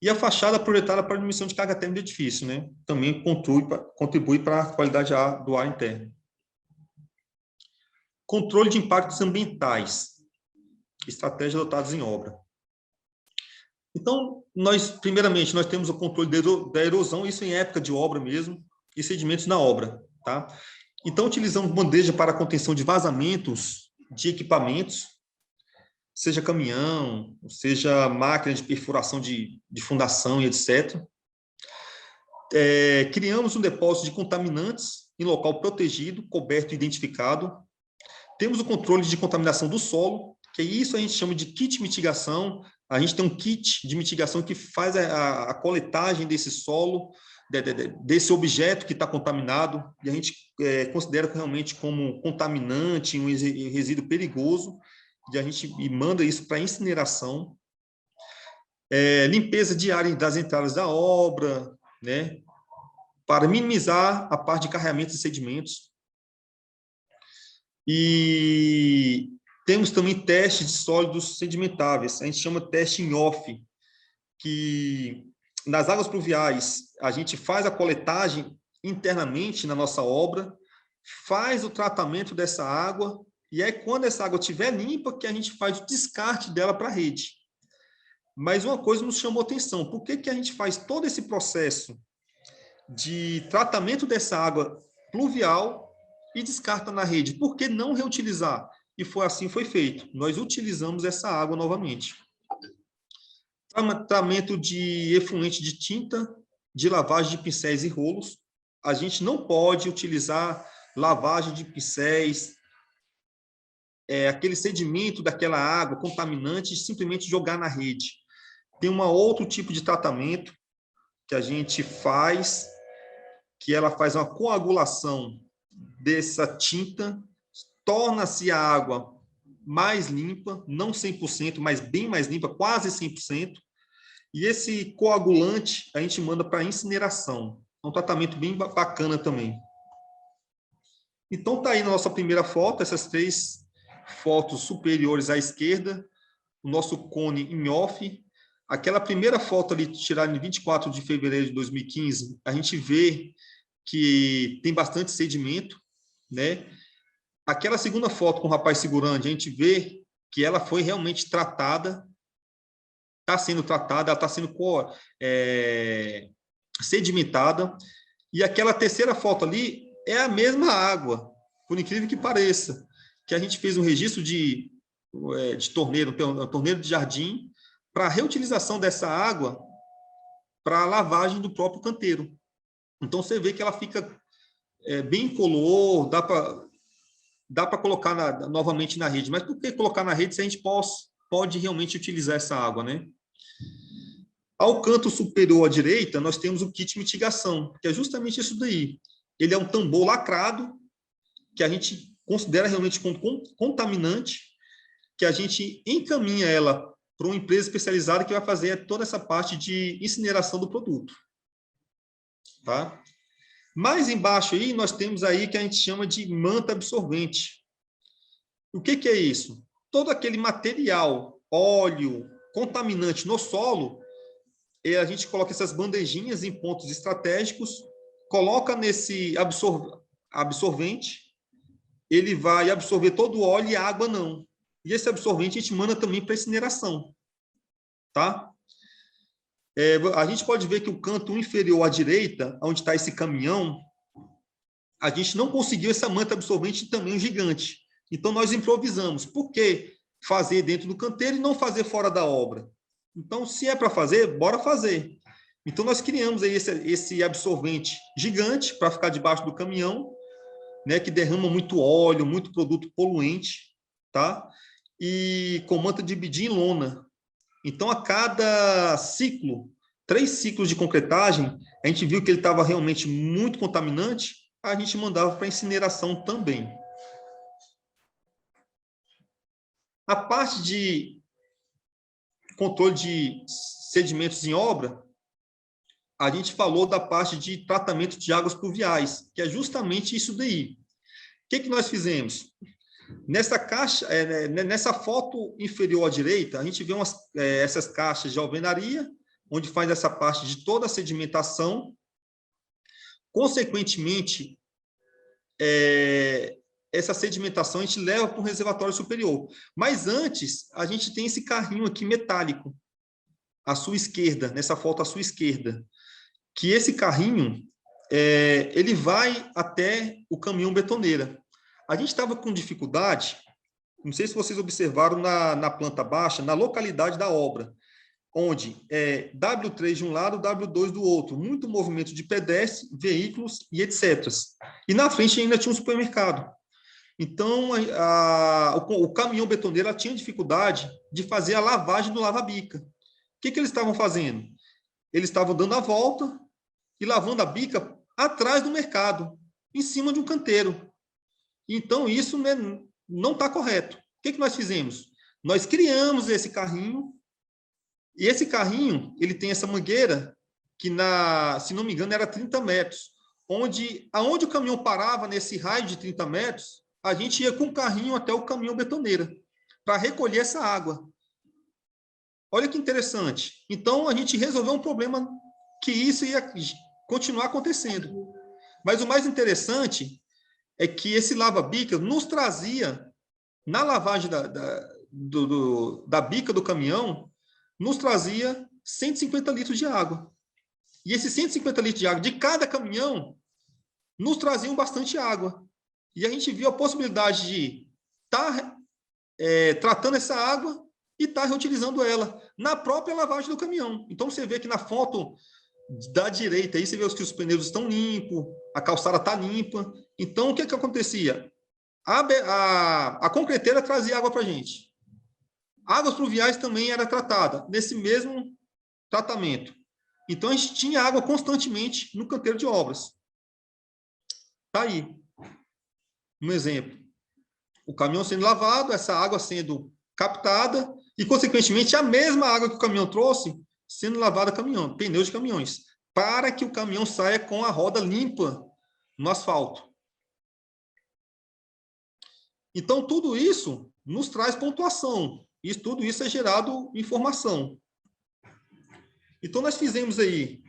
E a fachada aproveitada para a diminuição de carga térmica do edifício, né? Também contribui para a qualidade do ar interno. Controle de impactos ambientais. Estratégias adotadas em obra. Então, primeiramente, nós temos o controle da erosão, isso em época de obra mesmo, e sedimentos na obra, tá? Então, utilizamos bandeja para contenção de vazamentos de equipamentos, seja caminhão, seja máquina de perfuração de fundação e etc. Criamos um depósito de contaminantes em local protegido, coberto e identificado. Temos o controle de contaminação do solo, que isso a gente chama de kit mitigação. A gente tem um kit de mitigação que faz a coletagem desse solo, desse objeto que está contaminado, e a gente considera realmente como contaminante, um resíduo perigoso, e a gente manda isso para incineração. Limpeza diária das entradas da obra, né, para minimizar a parte de carregamento de sedimentos. E temos também testes de sólidos sedimentáveis, a gente chama de teste em off, que nas águas pluviais a gente faz a coletagem internamente na nossa obra, faz o tratamento dessa água, e aí quando essa água estiver limpa, que a gente faz o descarte dela para a rede. Mas uma coisa nos chamou atenção, por que a gente faz todo esse processo de tratamento dessa água pluvial e descarta na rede. Por que não reutilizar? E foi assim foi feito. Nós utilizamos essa água novamente. Tratamento de efluente de tinta, de lavagem de pincéis e rolos. A gente não pode utilizar lavagem de pincéis, aquele sedimento daquela água contaminante, simplesmente jogar na rede. Tem um outro tipo de tratamento que a gente faz, que ela faz uma coagulação dessa tinta, torna-se a água mais limpa, não 100%, mas bem mais limpa, quase 100%. E esse coagulante a gente manda para incineração. É um tratamento bem bacana também. Então, está aí na nossa primeira foto, essas 3 fotos superiores à esquerda, o nosso cone em off. Aquela primeira foto ali, tirada em 24 de fevereiro de 2015, a gente vê que tem bastante sedimento, né? Aquela segunda foto com o rapaz segurando, a gente vê que ela foi realmente tratada, está sendo tratada, ela está sendo sedimentada. E aquela terceira foto ali é a mesma água, por incrível que pareça, que a gente fez um registro de torneiro, torneiro de jardim, para a reutilização dessa água para a lavagem do próprio canteiro. Então, você vê que ela fica bem incolor, dá para colocar novamente na rede. Mas por que colocar na rede se a gente pode realmente utilizar essa água, né? Ao canto superior à direita, nós temos o kit mitigação, que é justamente isso daí. Ele é um tambor lacrado, que a gente considera realmente contaminante, que a gente encaminha ela para uma empresa especializada que vai fazer toda essa parte de incineração do produto. Tá? Mais embaixo aí, nós temos aí que a gente chama de manta absorvente. O que é isso? Todo aquele material, óleo, contaminante no solo, a gente coloca essas bandejinhas em pontos estratégicos, coloca nesse absorvente, ele vai absorver todo o óleo e a água não. E esse absorvente a gente manda também para incineração. Tá? A gente pode ver que o canto inferior à direita, onde está esse caminhão, a gente não conseguiu essa manta absorvente também gigante. Então, nós improvisamos. Por que fazer dentro do canteiro e não fazer fora da obra? Então, se é para fazer, bora fazer. Então, nós criamos aí esse absorvente gigante para ficar debaixo do caminhão, né, que derrama muito óleo, muito produto poluente, tá? E com manta de BD em lona. Então, a cada ciclo, 3 ciclos de concretagem, a gente viu que ele estava realmente muito contaminante, a gente mandava para incineração também. A parte de controle de sedimentos em obra, a gente falou da parte de tratamento de águas pluviais, que é justamente isso daí. O que nós fizemos? Nessa caixa, nessa foto inferior à direita, a gente vê essas caixas de alvenaria, onde faz essa parte de toda a sedimentação. Consequentemente, essa sedimentação a gente leva para o reservatório superior. Mas antes, a gente tem esse carrinho aqui metálico, à sua esquerda, nessa foto à sua esquerda, que esse carrinho, ele vai até o caminhão betoneira. A gente estava com dificuldade, não sei se vocês observaram na planta baixa, na localidade da obra, onde W3 de um lado, W2 do outro, muito movimento de pedestres, veículos e etc. E na frente ainda tinha um supermercado. Então, o caminhão betoneiro tinha dificuldade de fazer a lavagem do lava-bica. O que eles estavam fazendo? Eles estavam dando a volta e lavando a bica atrás do mercado, em cima de um canteiro. Então, isso, né, não está correto. O que nós fizemos? Nós criamos esse carrinho, e esse carrinho, ele tem essa mangueira, que, se não me engano, era 30 metros, aonde o caminhão parava, nesse raio de 30 metros, a gente ia com o carrinho até o caminhão betoneira, para recolher essa água. Olha que interessante. Então, a gente resolveu um problema que isso ia continuar acontecendo. Mas o mais interessante é que esse lava-bica nos trazia, na lavagem da bica do caminhão, nos trazia 150 litros de água. E esses 150 litros de água de cada caminhão nos traziam bastante água. E a gente viu a possibilidade de estar tratando essa água e estar reutilizando ela na própria lavagem do caminhão. Então, você vê que na foto da direita, aí você vê que os pneus estão limpos, a calçada está limpa. Então, o que acontecia? A concreteira trazia água para a gente. Águas pluviais também era tratada nesse mesmo tratamento. Então, a gente tinha água constantemente no canteiro de obras. Está aí um exemplo. O caminhão sendo lavado, essa água sendo captada e, consequentemente, a mesma água que o caminhão trouxe sendo lavada caminhão, pneus de caminhões, para que o caminhão saia com a roda limpa no asfalto. Então, tudo isso nos traz pontuação. E tudo isso é gerado informação. Então, nós fizemos aí,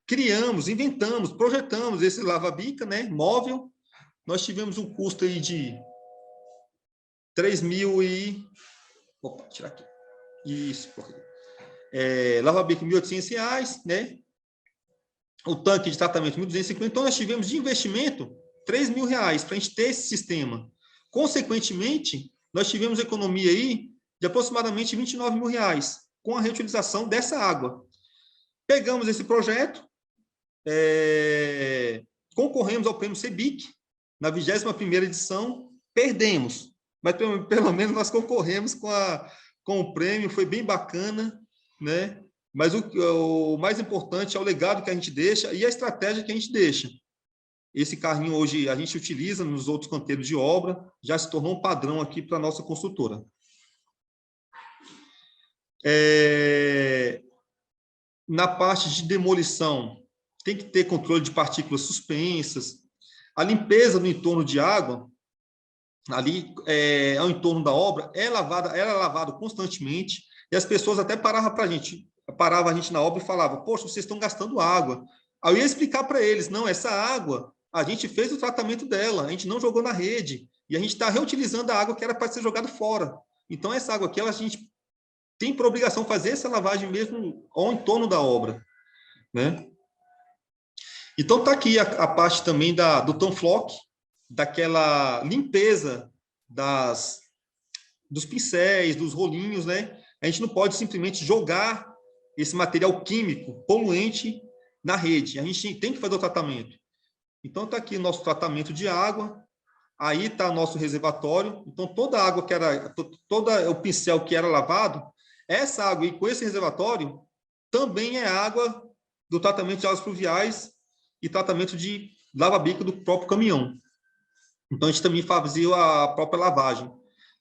criamos, inventamos, projetamos esse lava-bica, né, móvel. Nós tivemos um custo aí de 3.000 e... Opa, tirar aqui. Isso. Lava-bica, R$1.800, né? O tanque de tratamento, R$1.250. Então, nós tivemos de investimento R$3.000 para a gente ter esse sistema. Consequentemente, nós tivemos economia aí de aproximadamente R$29.000 com a reutilização dessa água. Pegamos esse projeto, concorremos ao prêmio CEBIC, na 21ª edição, perdemos, mas pelo menos nós concorremos com o prêmio, foi bem bacana, né? Mas o mais importante é o legado que a gente deixa e a estratégia que a gente deixa. Esse carrinho hoje a gente utiliza nos outros canteiros de obra, já se tornou um padrão aqui para a nossa construtora. Na parte de demolição, tem que ter controle de partículas suspensas. A limpeza no entorno de água, ali ao entorno da obra, era lavado constantemente, e as pessoas até paravam a gente na obra e falavam, poxa, vocês estão gastando água. Aí eu ia explicar para eles, não, essa água, a gente fez o tratamento dela, a gente não jogou na rede, e a gente está reutilizando a água que era para ser jogada fora. Então, essa água aqui, a gente tem por obrigação fazer essa lavagem mesmo ao entorno da obra, né? Então, está aqui a parte também do Tanflock, daquela limpeza dos pincéis, dos rolinhos, né? A gente não pode simplesmente jogar esse material químico poluente na rede. A gente tem que fazer o tratamento. Então, está aqui o nosso tratamento de água. Aí está o nosso reservatório. Então, toda a água todo o pincel que era lavado, essa água aí com esse reservatório também é água do tratamento de águas pluviais e tratamento de lava-bica do próprio caminhão. Então, a gente também fazia a própria lavagem.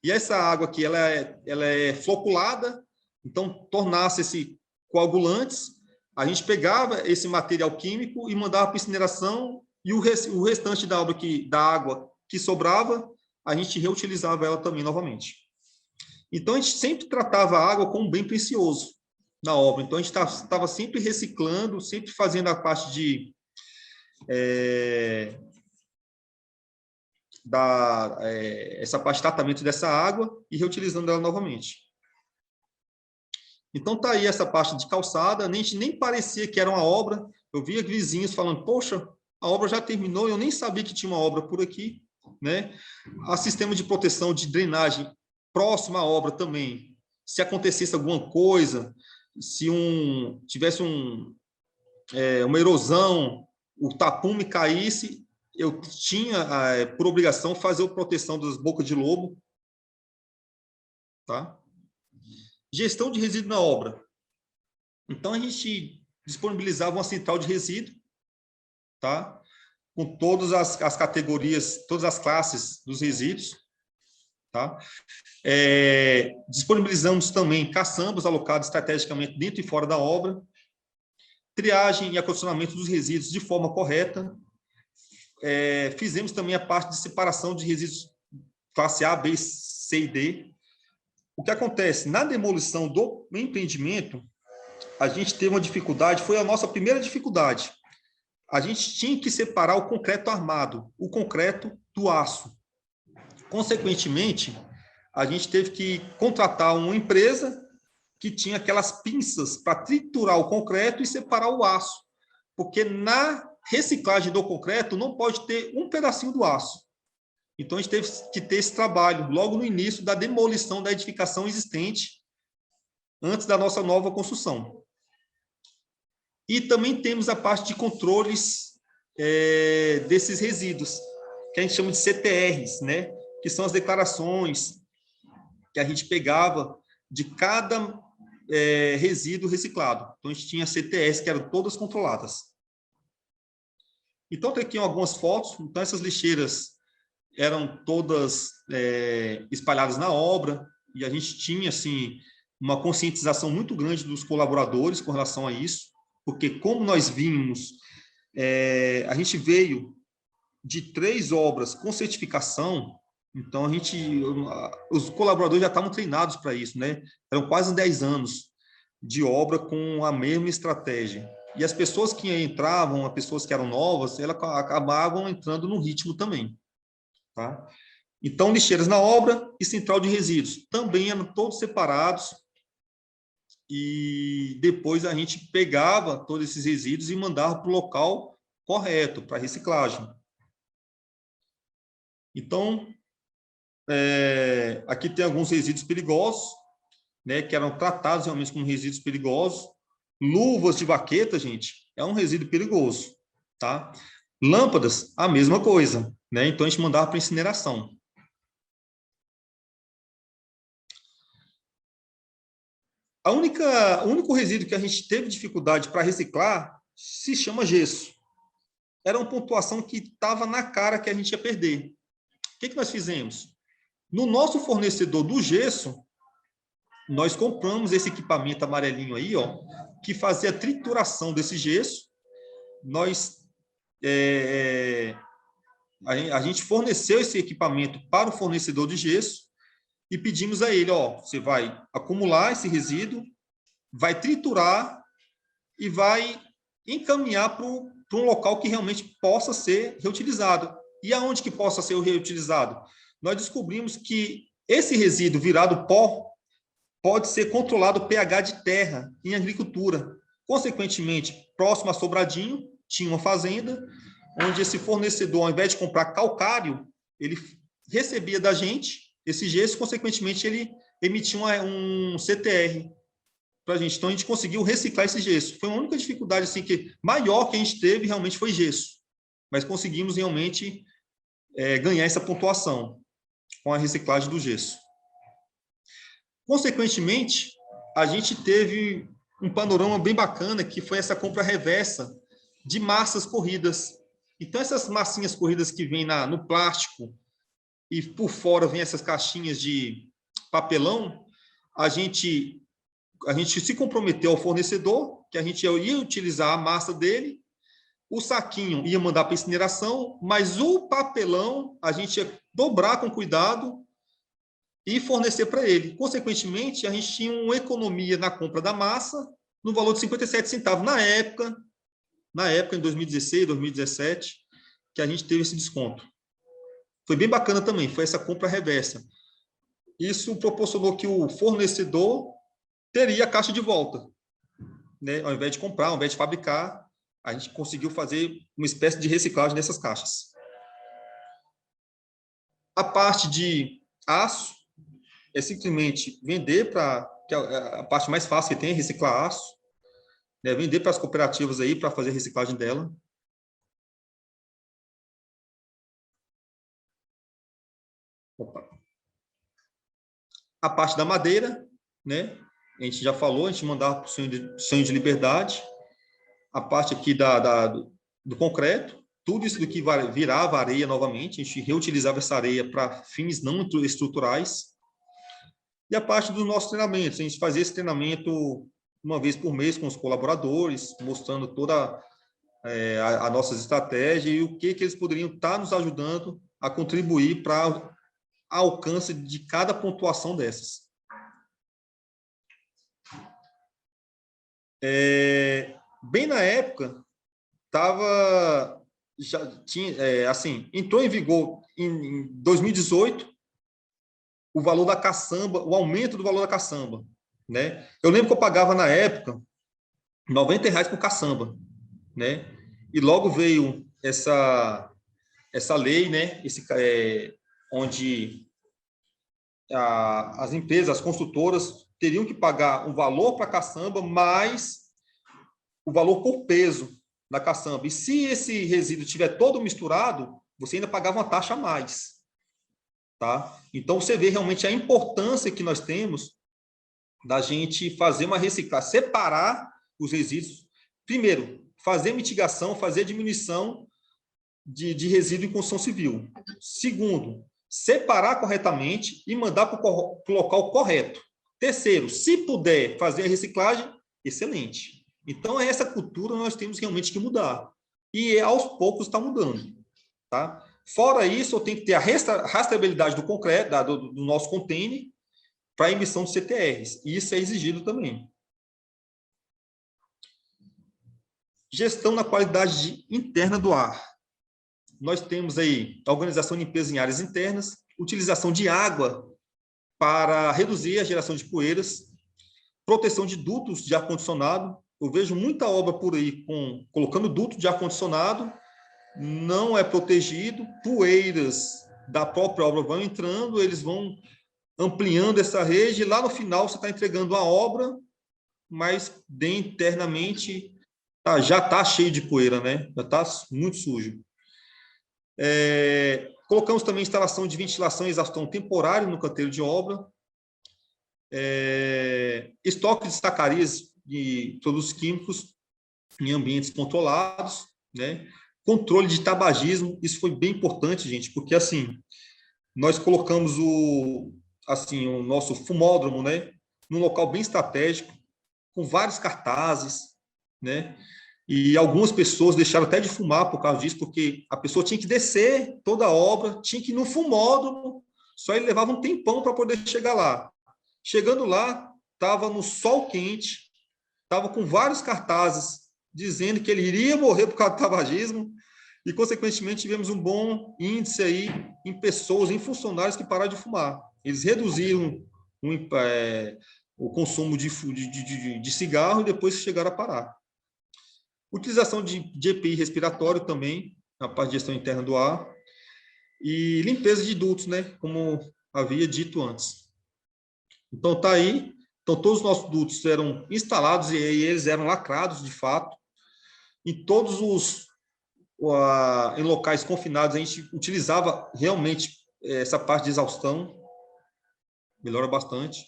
E essa água aqui, ela é floculada, então, tornasse-se coagulantes, a gente pegava esse material químico e mandava para incineração, e o restante da água que sobrava, a gente reutilizava ela também novamente. Então, a gente sempre tratava a água como um bem precioso na obra. Então, a gente estava sempre reciclando, sempre fazendo a parte de... essa parte de tratamento dessa água e reutilizando ela novamente. Então, está aí essa parte de calçada, nem parecia que era uma obra. Eu via vizinhos falando, poxa, a obra já terminou, eu nem sabia que tinha uma obra por aqui, né? O sistema de proteção de drenagem próximo à obra também. Se acontecesse alguma coisa, se tivesse uma erosão, o tapume caísse, eu tinha, por obrigação, fazer a proteção das bocas de lobo. Tá? Gestão de resíduo na obra. Então, a gente disponibilizava uma central de resíduo, tá? Com todas as categorias, todas as classes dos resíduos. Tá? Disponibilizamos também caçambas alocados estrategicamente dentro e fora da obra. Triagem e acondicionamento dos resíduos de forma correta. Fizemos também a parte de separação de resíduos classe A, B, C e D. O que acontece? Na demolição do empreendimento, a gente teve uma dificuldade, foi a nossa primeira dificuldade. A gente tinha que separar o concreto armado, o concreto do aço. Consequentemente, a gente teve que contratar uma empresa que tinha aquelas pinças para triturar o concreto e separar o aço. Porque na reciclagem do concreto não pode ter um pedacinho do aço. Então, a gente teve que ter esse trabalho logo no início da demolição da edificação existente, antes da nossa nova construção. E também temos a parte de controles desses resíduos, que a gente chama de CTRs, né? Que são as declarações que a gente pegava de cada resíduo reciclado. Então, a gente tinha CTRs que eram todas controladas. Então, tem aqui algumas fotos. Então, essas lixeiras eram todas espalhadas na obra, e a gente tinha, assim, uma conscientização muito grande dos colaboradores com relação a isso, porque como nós vimos, a gente veio de 3 obras com certificação, então os colaboradores já estavam treinados para isso, né? Eram quase 10 anos de obra com a mesma estratégia. E as pessoas que entravam, as pessoas que eram novas, elas acabavam entrando no ritmo também. Tá? Então, lixeiras na obra e central de resíduos também eram todos separados, e depois a gente pegava todos esses resíduos e mandava para o local correto, para reciclagem. Então, aqui tem alguns resíduos perigosos, né, que eram tratados realmente como resíduos perigosos. Luvas de baqueta, gente, é um resíduo perigoso, tá? Lâmpadas, a mesma coisa, né? Então, a gente mandava para incineração. O único resíduo que a gente teve dificuldade para reciclar se chama gesso. Era uma pontuação que estava na cara que a gente ia perder. O que nós fizemos? No nosso fornecedor do gesso, nós compramos esse equipamento amarelinho aí, ó, que fazia a trituração desse gesso. A gente forneceu esse equipamento para o fornecedor de gesso e pedimos a ele, ó, você vai acumular esse resíduo, vai triturar e vai encaminhar para um local que realmente possa ser reutilizado. E aonde que possa ser reutilizado? Nós descobrimos que esse resíduo virado pó pode ser controlado o pH de terra em agricultura. Consequentemente, próximo a Sobradinho, tinha uma fazenda, onde esse fornecedor, ao invés de comprar calcário, ele recebia da gente esse gesso, consequentemente, ele emitia um CTR para a gente. Então, a gente conseguiu reciclar esse gesso. Foi a única dificuldade assim, maior que a gente teve, realmente, foi gesso. Mas conseguimos, realmente, ganhar essa pontuação com a reciclagem do gesso. Consequentemente, a gente teve um panorama bem bacana, que foi essa compra reversa de massas corridas. Então, essas massinhas corridas que vêm no plástico e por fora vem essas caixinhas de papelão, a gente se comprometeu ao fornecedor que a gente ia utilizar a massa dele, o saquinho ia mandar para incineração, mas o papelão a gente ia dobrar com cuidado e fornecer para ele. Consequentemente, a gente tinha uma economia na compra da massa no valor de 57 centavos na época, em 2016, 2017, que a gente teve esse desconto. Foi bem bacana também, foi essa compra reversa. Isso proporcionou que o fornecedor teria a caixa de volta, né? Ao invés de comprar, ao invés de fabricar, a gente conseguiu fazer uma espécie de reciclagem dessas caixas. A parte de aço é simplesmente vender que é a parte mais fácil que tem, reciclar aço, né? Vender para as cooperativas aí para fazer a reciclagem dela. Opa. A parte da madeira, né? A gente já falou, a gente mandava para o sonho de liberdade. A parte aqui do concreto, tudo isso que virava areia novamente, a gente reutilizava essa areia para fins não estruturais. E a parte dos nossos treinamentos, a gente fazia esse treinamento uma vez por mês com os colaboradores, mostrando toda a nossas estratégias e o que eles poderiam estar nos ajudando a contribuir para alcance de cada pontuação dessas. Bem na época, entrou em vigor em 2018 o valor da caçamba, o aumento do valor da caçamba, né? Eu lembro que eu pagava na época R$90 por caçamba, né? e logo veio essa lei, né, onde as empresas, as construtoras, teriam que pagar um valor para a caçamba, mais o valor por peso da caçamba. E se esse resíduo estiver todo misturado, você ainda pagava uma taxa a mais. Tá? Então, você vê realmente a importância que nós temos da gente fazer uma reciclagem, separar os resíduos. Primeiro, fazer mitigação, fazer diminuição de resíduo em construção civil. Segundo, separar corretamente e mandar para o local correto. Terceiro, se puder fazer a reciclagem, excelente. Então, essa cultura nós temos realmente que mudar. E aos poucos está mudando. Tá? Fora isso, eu tenho que ter a rastreabilidade do concreto, do nosso container, para a emissão de CTRs. E isso é exigido também. Gestão na qualidade interna do ar. Nós temos aí a organização de limpeza em áreas internas, utilização de água para reduzir a geração de poeiras, proteção de dutos de ar-condicionado. Eu vejo muita obra por aí colocando duto de ar-condicionado, não é protegido, poeiras da própria obra vão entrando, eles vão ampliando essa rede, e lá no final você está entregando a obra, mas internamente já está cheio de poeira, né? Já está muito sujo. Colocamos também instalação de ventilação e exaustão temporário no canteiro de obra, estoque de estacarias de produtos químicos em ambientes controlados, né? Controle de tabagismo, isso foi bem importante, gente, porque assim, nós colocamos o nosso fumódromo, né, num local bem estratégico, com vários cartazes, né? E algumas pessoas deixaram até de fumar por causa disso, porque a pessoa tinha que descer toda a obra, tinha que ir no fumódromo, só ele levava um tempão para poder chegar lá. Chegando lá, estava no sol quente, estava com vários cartazes dizendo que ele iria morrer por causa do tabagismo, e, consequentemente, tivemos um bom índice aí em pessoas, em funcionários que pararam de fumar. Eles reduziram o consumo de cigarro e depois chegaram a parar. Utilização de EPI respiratório também, na parte de gestão interna do ar, e limpeza de dutos, né, como havia dito antes. Então, está aí. Então, todos os nossos dutos eram instalados e eles eram lacrados, de fato. Em em locais confinados, a gente utilizava realmente essa parte de exaustão, melhora bastante.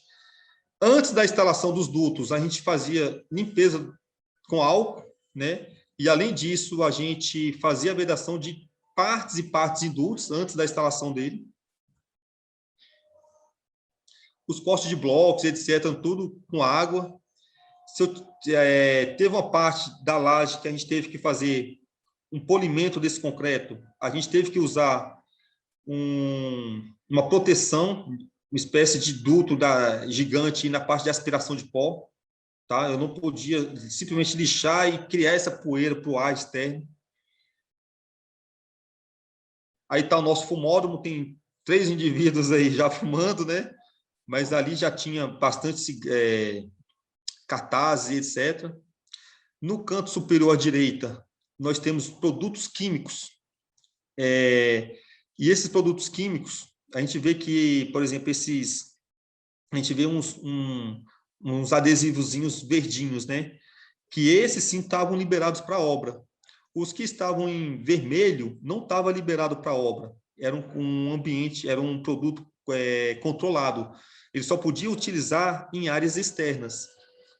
Antes da instalação dos dutos, a gente fazia limpeza com álcool, né? E, além disso, a gente fazia a vedação de partes e partes de dutos antes da instalação dele. Os postes de blocos, etc., tudo com água. Teve uma parte da laje que a gente teve que fazer um polimento desse concreto, a gente teve que usar uma proteção, uma espécie de duto gigante na parte de aspiração de pó. Tá? Eu não podia simplesmente lixar e criar essa poeira para o ar externo. Aí está o nosso fumódromo, tem 3 indivíduos aí já fumando, né? Mas ali já tinha bastante cartazes, etc. No canto superior à direita, nós temos produtos químicos. E esses produtos químicos, a gente vê que, por exemplo, a gente vê uns adesivozinhos verdinhos, né? Que esses sim estavam liberados para a obra. Os que estavam em vermelho não estavam liberados para a obra. Era um ambiente, era um produto controlado. Ele só podia utilizar em áreas externas.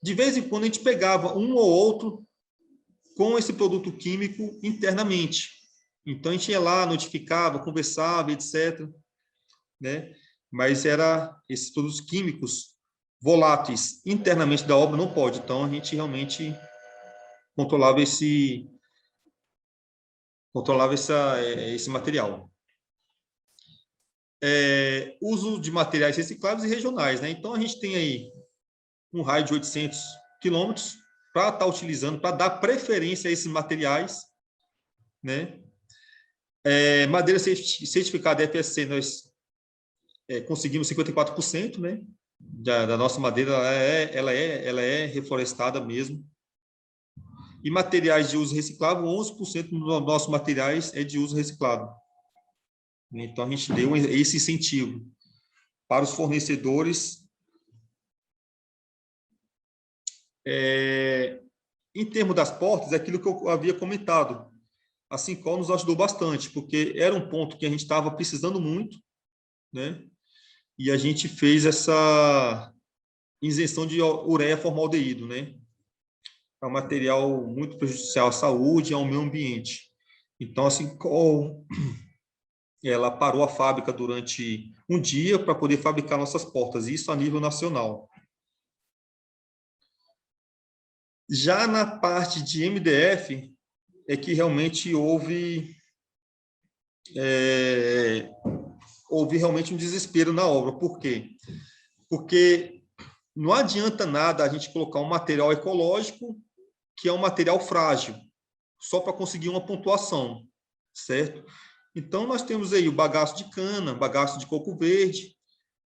De vez em quando a gente pegava um ou outro com esse produto químico internamente. Então a gente ia lá, notificava, conversava, etc., né? Mas era esses produtos químicos voláteis internamente da obra não pode. Então a gente realmente controlava esse material. Uso de materiais recicláveis e regionais, né? Então a gente tem aí um raio de 800 quilômetros para estar utilizando, para dar preferência a esses materiais, né? Madeira certificada FSC, nós conseguimos 54%, né? Da nossa madeira, ela é reflorestada mesmo. E materiais de uso reciclável, 11% dos nossos materiais é de uso reciclado. Então, a gente deu esse incentivo para os fornecedores. Em termos das portas, é aquilo que eu havia comentado. A Sincol nos ajudou bastante, porque era um ponto que a gente estava precisando muito, né? E a gente fez essa isenção de ureia formaldeído, né? É um material muito prejudicial à saúde e ao meio ambiente. Então, a Sincol, ela parou a fábrica durante um dia para poder fabricar nossas portas, isso a nível nacional. Já na parte de MDF, é que realmente houve realmente um desespero na obra. Por quê? Porque não adianta nada a gente colocar um material ecológico, que é um material frágil, só para conseguir uma pontuação, certo? Então, nós temos aí o bagaço de cana, bagaço de coco verde,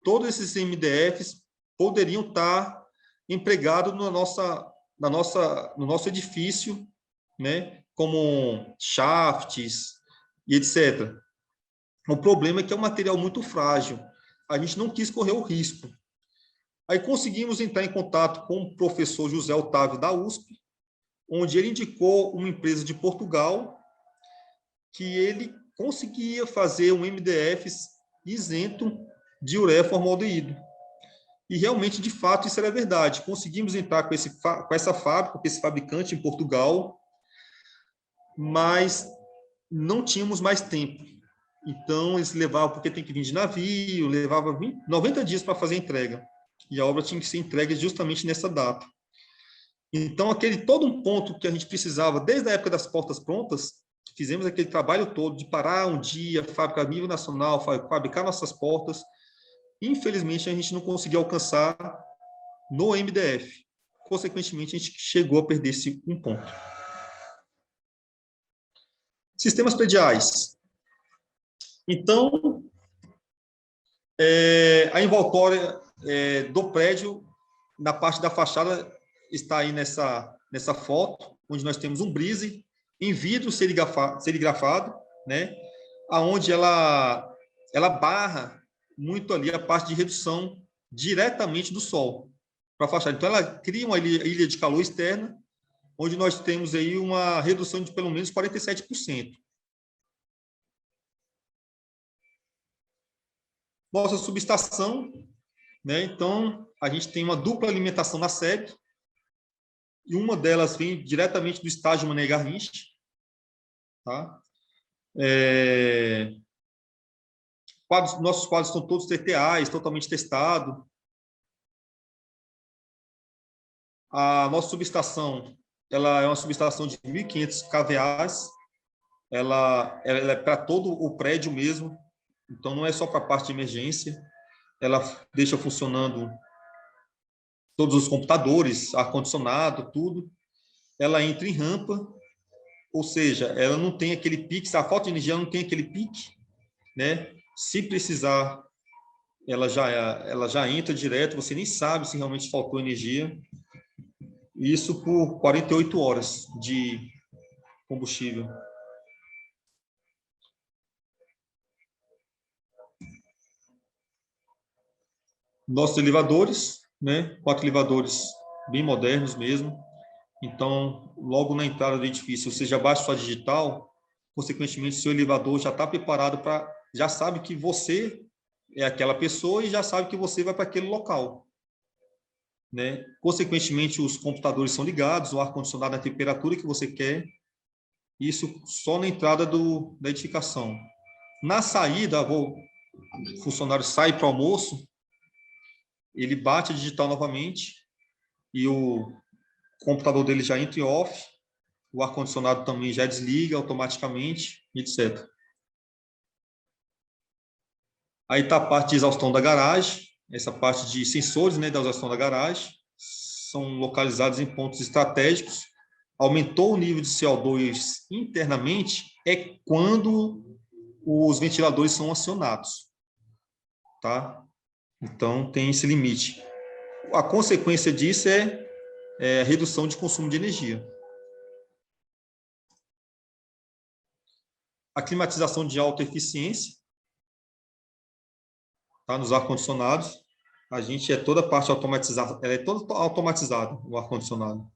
todos esses MDFs poderiam estar empregados no nosso edifício, né? Como shafts e etc. O problema é que é um material muito frágil. A gente não quis correr o risco. Aí conseguimos entrar em contato com o professor José Otávio da USP, onde ele indicou uma empresa de Portugal que ele conseguia fazer um MDF isento de ureia formaldeído. E realmente, de fato, isso era verdade. Conseguimos entrar com essa fábrica, com esse fabricante em Portugal, mas não tínhamos mais tempo. Então, eles levavam, porque tem que vir de navio, levava 90 dias para fazer a entrega. E a obra tinha que ser entregue justamente nessa data. Então, todo um ponto que a gente precisava, desde a época das portas prontas, fizemos aquele trabalho todo de parar um dia, fábrica a nível nacional, fabricar nossas portas. Infelizmente, a gente não conseguiu alcançar no MDF. Consequentemente, a gente chegou a perder esse um ponto. Sistemas prediais. Então, a envoltória do prédio, na parte da fachada, está aí nessa foto, onde nós temos um brise em vidro serigrafado, né? Aonde ela barra muito ali a parte de redução diretamente do sol para a fachada. Então, ela cria uma ilha de calor externa, onde nós temos aí uma redução de pelo menos 47%. Nossa subestação, né? Então, a gente tem uma dupla alimentação na sede, e uma delas vem diretamente do estádio Mané Garrincha, tá? Nossos quadros estão todos TTAs, totalmente testados. A nossa subestação, ela é uma subestação de 1.500 kVAs, ela é para todo o prédio mesmo, então não é só para a parte de emergência, ela deixa funcionando todos os computadores, ar-condicionado, tudo. Ela entra em rampa, ou seja, ela não tem aquele pique, se a falta de energia não tem aquele pique, né? Se precisar, ela já entra direto, você nem sabe se realmente faltou energia. Isso por 48 horas de combustível. Nossos elevadores, né? 4 elevadores bem modernos mesmo. Então, logo na entrada do edifício, você já baixa sua digital, consequentemente, seu elevador já está preparado para... Já sabe que você é aquela pessoa e já sabe que você vai para aquele local, né? Consequentemente, os computadores são ligados, o ar-condicionado na temperatura que você quer, isso só na entrada da edificação. Na saída, o funcionário sai para o almoço, ele bate a digital novamente e o computador dele já entra em off, o ar-condicionado também já desliga automaticamente, etc. Aí está a parte de exaustão da garagem, essa parte de sensores, né, da exaustão da garagem, são localizados em pontos estratégicos. Aumentou o nível de CO2 internamente é quando os ventiladores são acionados, tá? Então, tem esse limite. A consequência disso é a redução de consumo de energia. a climatização de alta eficiência, tá? Nos ar-condicionados, a gente é toda parte automatizada, ela é toda automatizada, o ar-condicionado.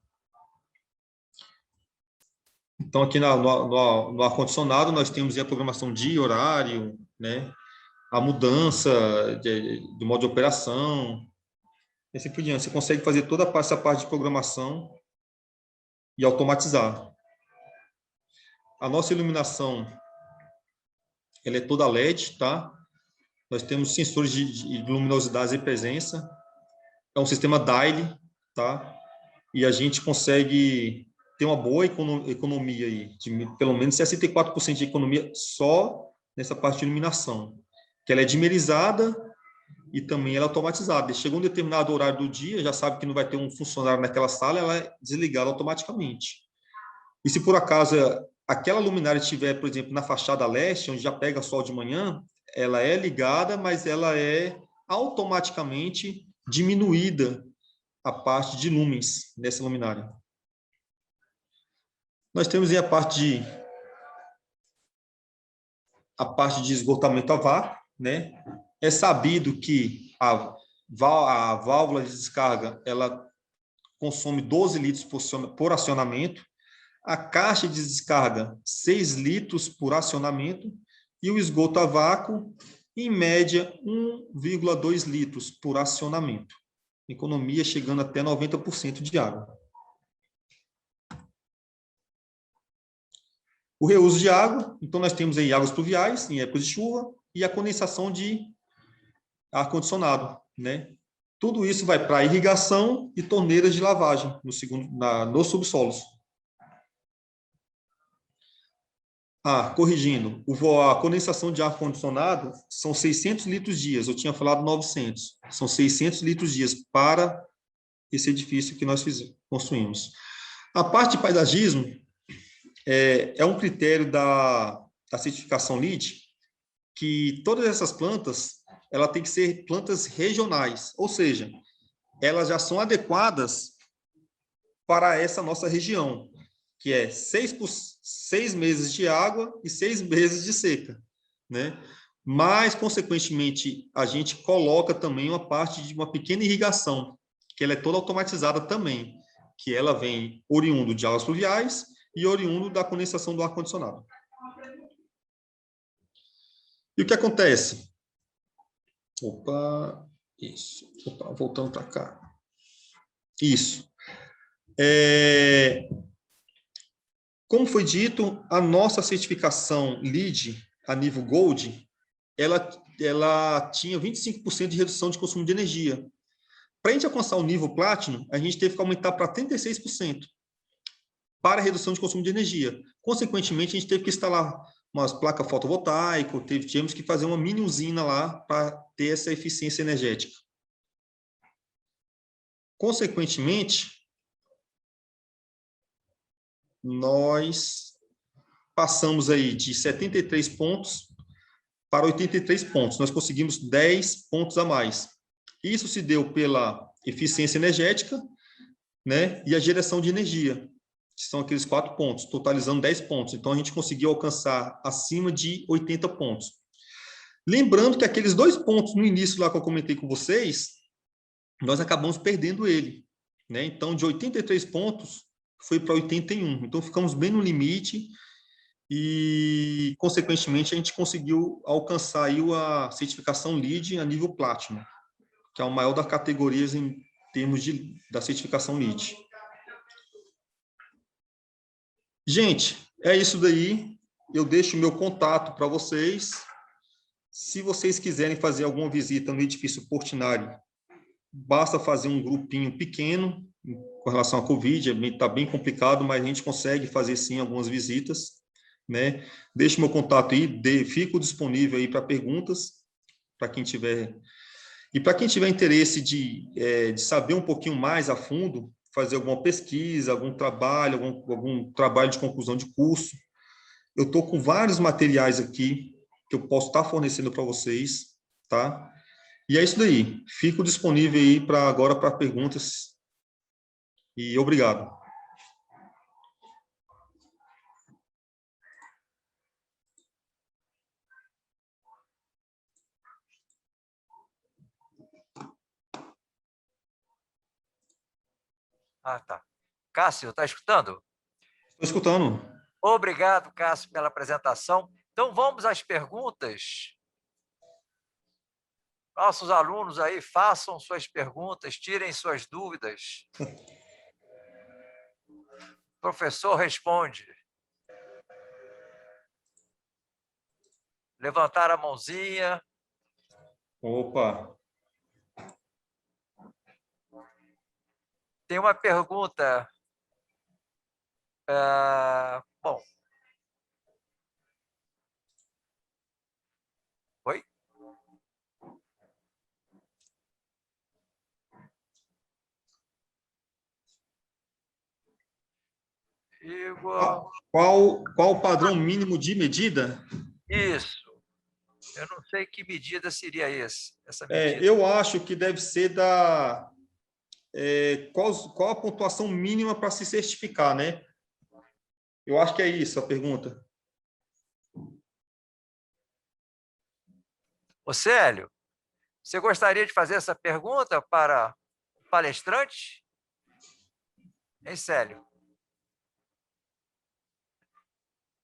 Então, aqui no ar-condicionado, nós temos a programação de horário, né? A mudança do modo de operação, e assim por diante. Você consegue fazer toda essa parte de programação e automatizar. A nossa iluminação, ela é toda LED, tá? Nós temos sensores de luminosidade e presença. É um sistema DAILY, tá? E a gente consegue ter uma boa economia aí, de pelo menos 64% de economia só nessa parte de iluminação, que ela é dimerizada e também ela é automatizada. Chegou um determinado horário do dia, já sabe que não vai ter um funcionário naquela sala, ela é desligada automaticamente. E se por acaso aquela luminária estiver, por exemplo, na fachada leste, onde já pega sol de manhã, ela é ligada, mas ela é automaticamente diminuída a parte de lumens dessa luminária. Nós temos aí a parte de esgotamento a vácuo, né? É sabido que a válvula de descarga, ela consome 12 litros por acionamento, a caixa de descarga 6 litros por acionamento e o esgoto a vácuo, em média, 1,2 litros por acionamento. Economia chegando até 90% de água. O reuso de água, então nós temos aí águas pluviais em épocas de chuva e a condensação de ar-condicionado, né? Tudo isso vai para irrigação e torneiras de lavagem nos subsolos. Corrigindo, a condensação de ar-condicionado são 600 litros dias, eu tinha falado 900, são 600 litros dias para esse edifício que nós construímos. A parte de paisagismo é um critério da certificação LEED, que todas essas plantas, ela tem que ser plantas regionais, ou seja, elas já são adequadas para essa nossa região, que é 6 meses de água e 6 meses de seca, né? Mas, consequentemente, a gente coloca também uma parte de uma pequena irrigação, que ela é toda automatizada também, que ela vem oriundo de águas pluviais e oriundo da condensação do ar-condicionado. E o que acontece? Voltando para cá. Isso. Como foi dito, a nossa certificação LEED, a nível Gold, ela tinha 25% de redução de consumo de energia. Para a gente alcançar o nível Platinum, a gente teve que aumentar para 36% para a redução de consumo de energia. Consequentemente, a gente teve que instalar umas placas fotovoltaicas, tivemos que fazer uma mini usina lá para ter essa eficiência energética. Consequentemente, nós passamos aí de 73 pontos para 83 pontos. Nós conseguimos 10 pontos a mais. Isso se deu pela eficiência energética, né, e a geração de energia, que são aqueles 4 pontos, totalizando 10 pontos. Então, a gente conseguiu alcançar acima de 80 pontos. Lembrando que aqueles 2 pontos no início lá que eu comentei com vocês, nós acabamos perdendo ele, né? Então, de 83 pontos, foi para 81. Então, ficamos bem no limite e, consequentemente, a gente conseguiu alcançar aí a certificação LEED a nível Platinum, que é o maior das categorias em termos da certificação LEED. Gente, é isso daí. Eu deixo o meu contato para vocês. Se vocês quiserem fazer alguma visita no edifício Portinari, basta fazer um grupinho pequeno com relação à Covid. Está bem complicado, mas a gente consegue fazer sim algumas visitas, né? Deixo meu contato aí, fico disponível aí para perguntas, para quem tiver. E para quem tiver interesse de saber um pouquinho mais a fundo, fazer alguma pesquisa, algum trabalho de conclusão de curso, eu estou com vários materiais aqui que eu posso estar fornecendo para vocês, tá? E é isso daí. Fico disponível aí agora para perguntas. E obrigado. Ah, tá. Cássio, está escutando? Estou escutando. Obrigado, Cássio, pela apresentação. Então, vamos às perguntas. Nossos alunos aí, façam suas perguntas, tirem suas dúvidas. O professor responde. Levantar a mãozinha. Opa. Tem uma pergunta. Bom. Oi? Igor. Qual o padrão mínimo de medida? Isso. Eu não sei que medida seria essa medida. Eu acho que deve ser qual a pontuação mínima para se certificar, né? Eu acho que é isso a pergunta. Ô, Célio, você gostaria de fazer essa pergunta para o palestrante? Hein, Célio?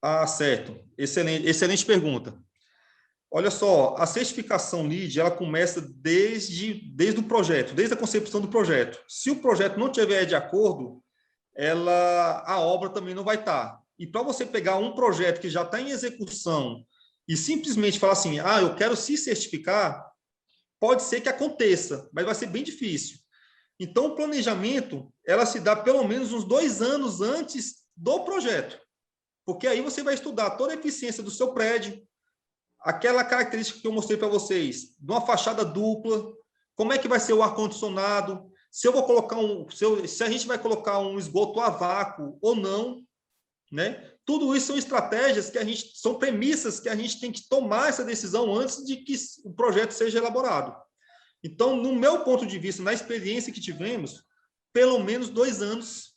Ah, certo. Excelente pergunta. Olha só, a certificação LEED, ela começa desde o projeto, desde a concepção do projeto. Se o projeto não tiver de acordo, a obra também não vai estar. E para você pegar um projeto que já está em execução e simplesmente falar assim, eu quero se certificar, pode ser que aconteça, mas vai ser bem difícil. Então, o planejamento, ela se dá pelo menos uns 2 anos antes do projeto, porque aí você vai estudar toda a eficiência do seu prédio, aquela característica que eu mostrei para vocês, de uma fachada dupla, como é que vai ser o ar-condicionado, se eu vou colocar se a gente vai colocar um esgoto a vácuo ou não, né? Tudo isso são estratégias são premissas que a gente tem que tomar essa decisão antes de que o projeto seja elaborado. Então, no meu ponto de vista, na experiência que tivemos, pelo menos 2 anos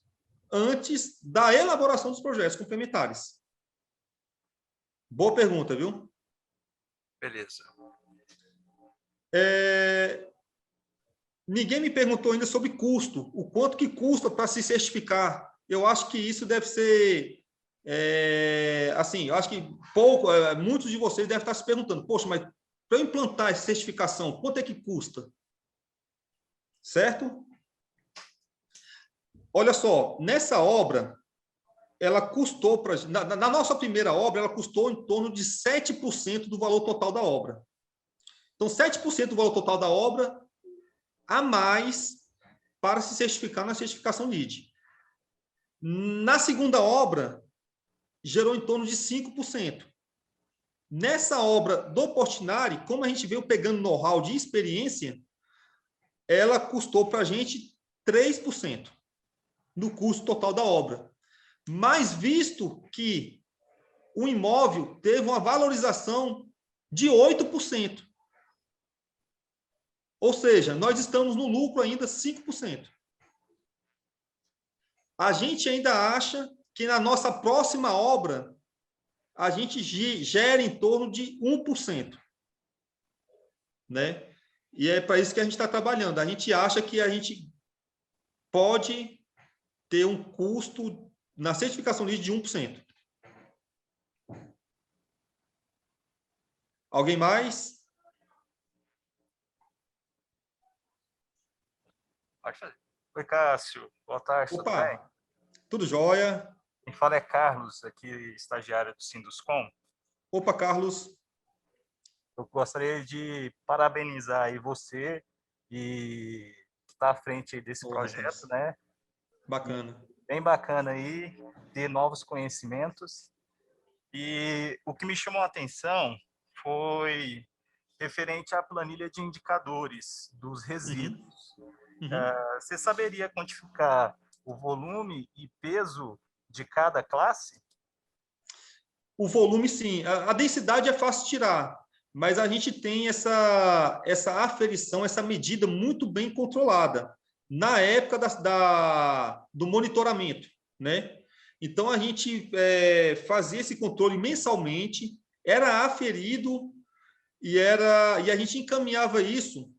antes da elaboração dos projetos complementares. Boa pergunta, viu? Beleza. Ninguém me perguntou ainda sobre custo, o quanto que custa para se certificar. Eu acho que isso deve ser, assim, eu acho que muitos de vocês devem estar se perguntando, poxa, mas para eu implantar essa certificação, quanto é que custa? Certo? Olha só, nessa obra, ela custou, na nossa primeira obra, ela custou em torno de 7% do valor total da obra. Então, 7% do valor total da obra a mais para se certificar na certificação LEED. Na segunda obra, gerou em torno de 5%. Nessa obra do Portinari, como a gente veio pegando know-how de experiência, ela custou para a gente 3% no custo total da obra. Mas visto que o imóvel teve uma valorização de 8%. Ou seja, nós estamos no lucro ainda 5%. A gente ainda acha que na nossa próxima obra a gente gera em torno de 1%. Né? E é para isso que a gente está trabalhando. A gente acha que a gente pode ter um custo na certificação LEED de 1%. Alguém mais? Pode fazer. Oi, Cássio. Boa tarde, tudo bem? Tudo jóia. Quem fala é Carlos, aqui, estagiário do Sinduscom. Opa, Carlos. Eu gostaria de parabenizar aí você e estar à frente aí desse projeto, né? Bacana. Bem bacana aí, ter novos conhecimentos. E o que me chamou a atenção foi referente à planilha de indicadores dos resíduos. Você saberia quantificar o volume e peso de cada classe? O volume, sim. A densidade é fácil tirar, mas a gente tem essa aferição, essa medida muito bem controlada na época do monitoramento, né? Então, a gente fazia esse controle mensalmente, era aferido e a gente encaminhava isso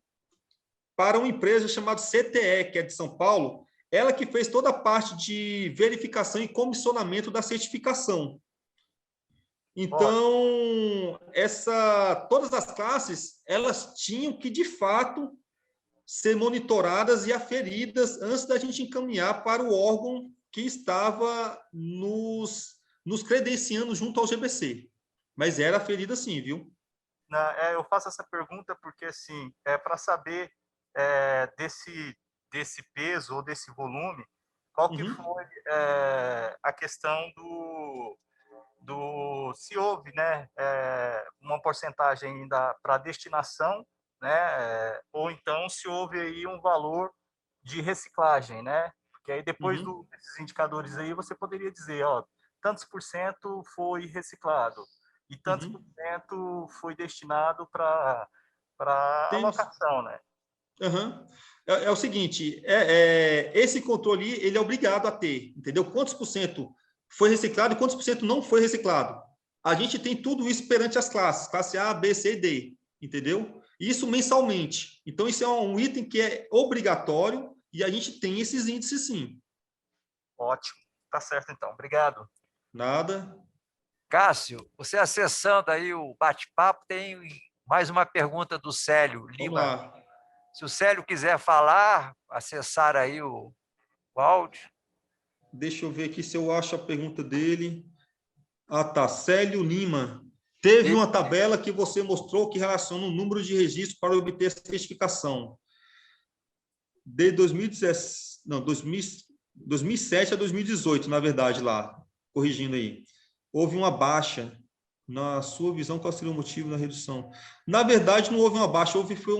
para uma empresa chamada CTE, que é de São Paulo. ela que fez toda a parte de verificação e comissionamento da certificação. Então, todas as classes, elas tinham que, de fato, ser monitoradas e aferidas antes da gente encaminhar para o órgão que estava nos credenciando junto ao GBC. Mas era aferida sim, viu? Eu faço essa pergunta porque, assim, para saber desse peso ou desse volume, qual que foi a questão se houve, né, uma porcentagem ainda para destinação, né, ou então se houve aí um valor de reciclagem, né? Porque aí depois desses indicadores aí você poderia dizer, ó, tantos por cento foi reciclado e tantos por cento foi destinado para alocação, né? É o seguinte, esse controle ele é obrigado a ter, entendeu? Quantos por cento foi reciclado e quantos por cento não foi reciclado. A gente tem tudo isso perante as classes, classe A, B, C e D, entendeu? Isso mensalmente. Então, isso é um item que é obrigatório e a gente tem esses índices sim. Ótimo. Tá certo, então. Obrigado. Nada. Cássio, você acessando aí o bate-papo, tem mais uma pergunta do Célio Vamos Lima. lá. Se o Célio quiser falar, acessar aí o áudio. Deixa eu ver aqui se eu acho a pergunta dele. Ah, tá. Célio Lima. Teve uma tabela que você mostrou que relaciona o número de registros para obter certificação. De 2017, não, 2007 a 2018, na verdade, lá. Corrigindo aí. Houve uma baixa. Na sua visão, qual seria o motivo da redução? Na verdade, não houve uma baixa, foi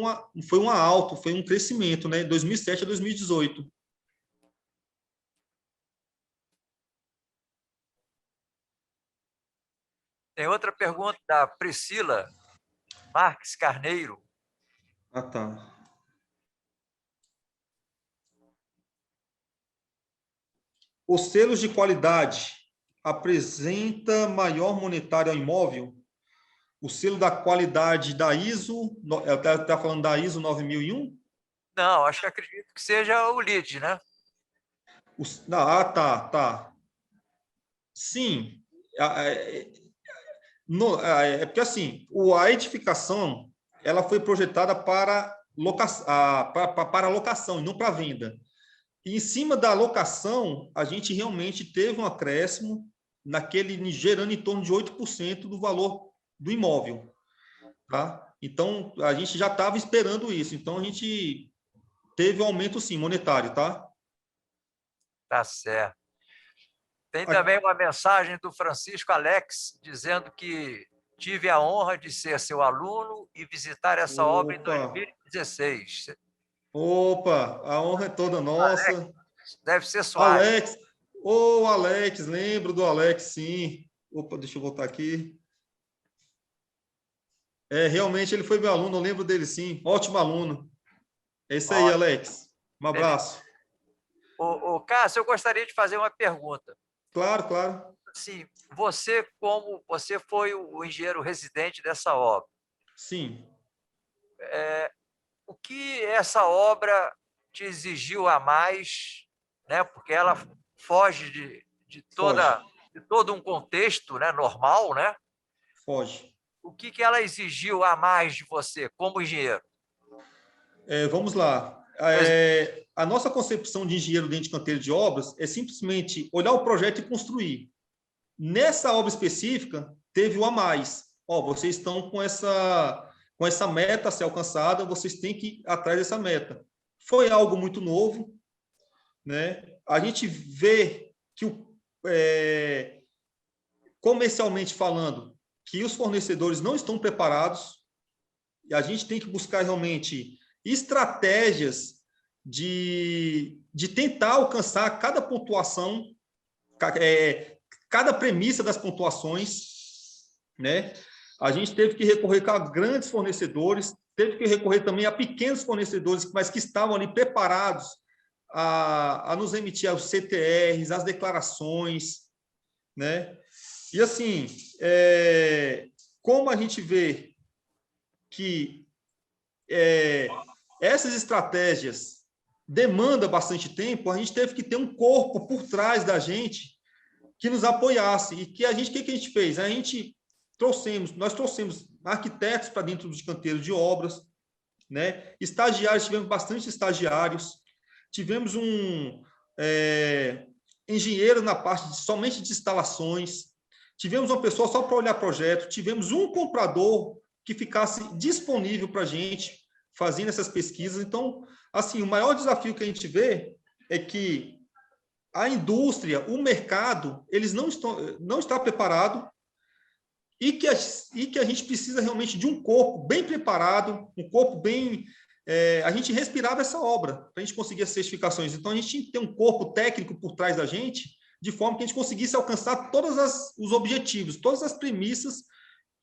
uma alta, foi um crescimento, né? 2007 a 2018. Tem outra pergunta da Priscila Marques Carneiro. Ah, tá. Os selos de qualidade apresenta maior monetário ao imóvel? O selo da qualidade da ISO, está falando da ISO 9001? Não, acho que acredito que seja o LEED, né? Tá. Sim. É porque, assim, a edificação ela foi projetada para locação e não para venda. E em cima da locação, a gente realmente teve um acréscimo gerando em torno de 8% do valor do imóvel. Tá? Então, a gente já estava esperando isso. Então, a gente teve um aumento, sim, monetário, tá? Tá certo. Tem também uma mensagem do Francisco Alex, dizendo que tive a honra de ser seu aluno e visitar essa obra em 2016. Opa, a honra é toda nossa. Alex, deve ser Soares. Alex, Alex, lembro do Alex, sim. Opa, deixa eu voltar aqui. Realmente ele foi meu aluno, eu lembro dele, sim. Ótimo aluno. É isso aí, Alex. Um abraço. Cássio, eu gostaria de fazer uma pergunta. Claro, claro. Sim, você foi o engenheiro residente dessa obra. Sim. O que essa obra te exigiu a mais, né? Porque ela foge de todo um contexto, né, normal, né? Foge. O que ela exigiu a mais de você como engenheiro? Vamos lá. A nossa concepção de engenheiro dentro de canteiro de obras é simplesmente olhar o projeto e construir. Nessa obra específica, teve o a mais. Vocês estão com essa meta a ser alcançada, vocês têm que ir atrás dessa meta. Foi algo muito novo, né? A gente vê que, comercialmente falando, que os fornecedores não estão preparados, e a gente tem que buscar realmente estratégias de tentar alcançar cada pontuação, cada premissa das pontuações, né? A gente teve que recorrer a grandes fornecedores, teve que recorrer também a pequenos fornecedores, mas que estavam ali preparados a nos emitir os CTRs, as declarações, né? E assim, como a gente vê que essas estratégias demanda bastante tempo, a gente teve que ter um corpo por trás da gente que nos apoiasse. E que o que a gente fez? Nós trouxemos arquitetos para dentro dos canteiros de obras, né? Estagiários, tivemos bastante estagiários, tivemos um engenheiro na parte somente de instalações, tivemos uma pessoa só para olhar projeto, tivemos um comprador que ficasse disponível para a gente, fazendo essas pesquisas. Então, assim, o maior desafio que a gente vê é que a indústria, o mercado, eles não está preparado e que a gente precisa realmente de um corpo bem preparado, um corpo bem... a gente respirar dessa obra, para a gente conseguir as certificações. Então, a gente tinha que ter um corpo técnico por trás da gente, de forma que a gente conseguisse alcançar todos os objetivos, todas as premissas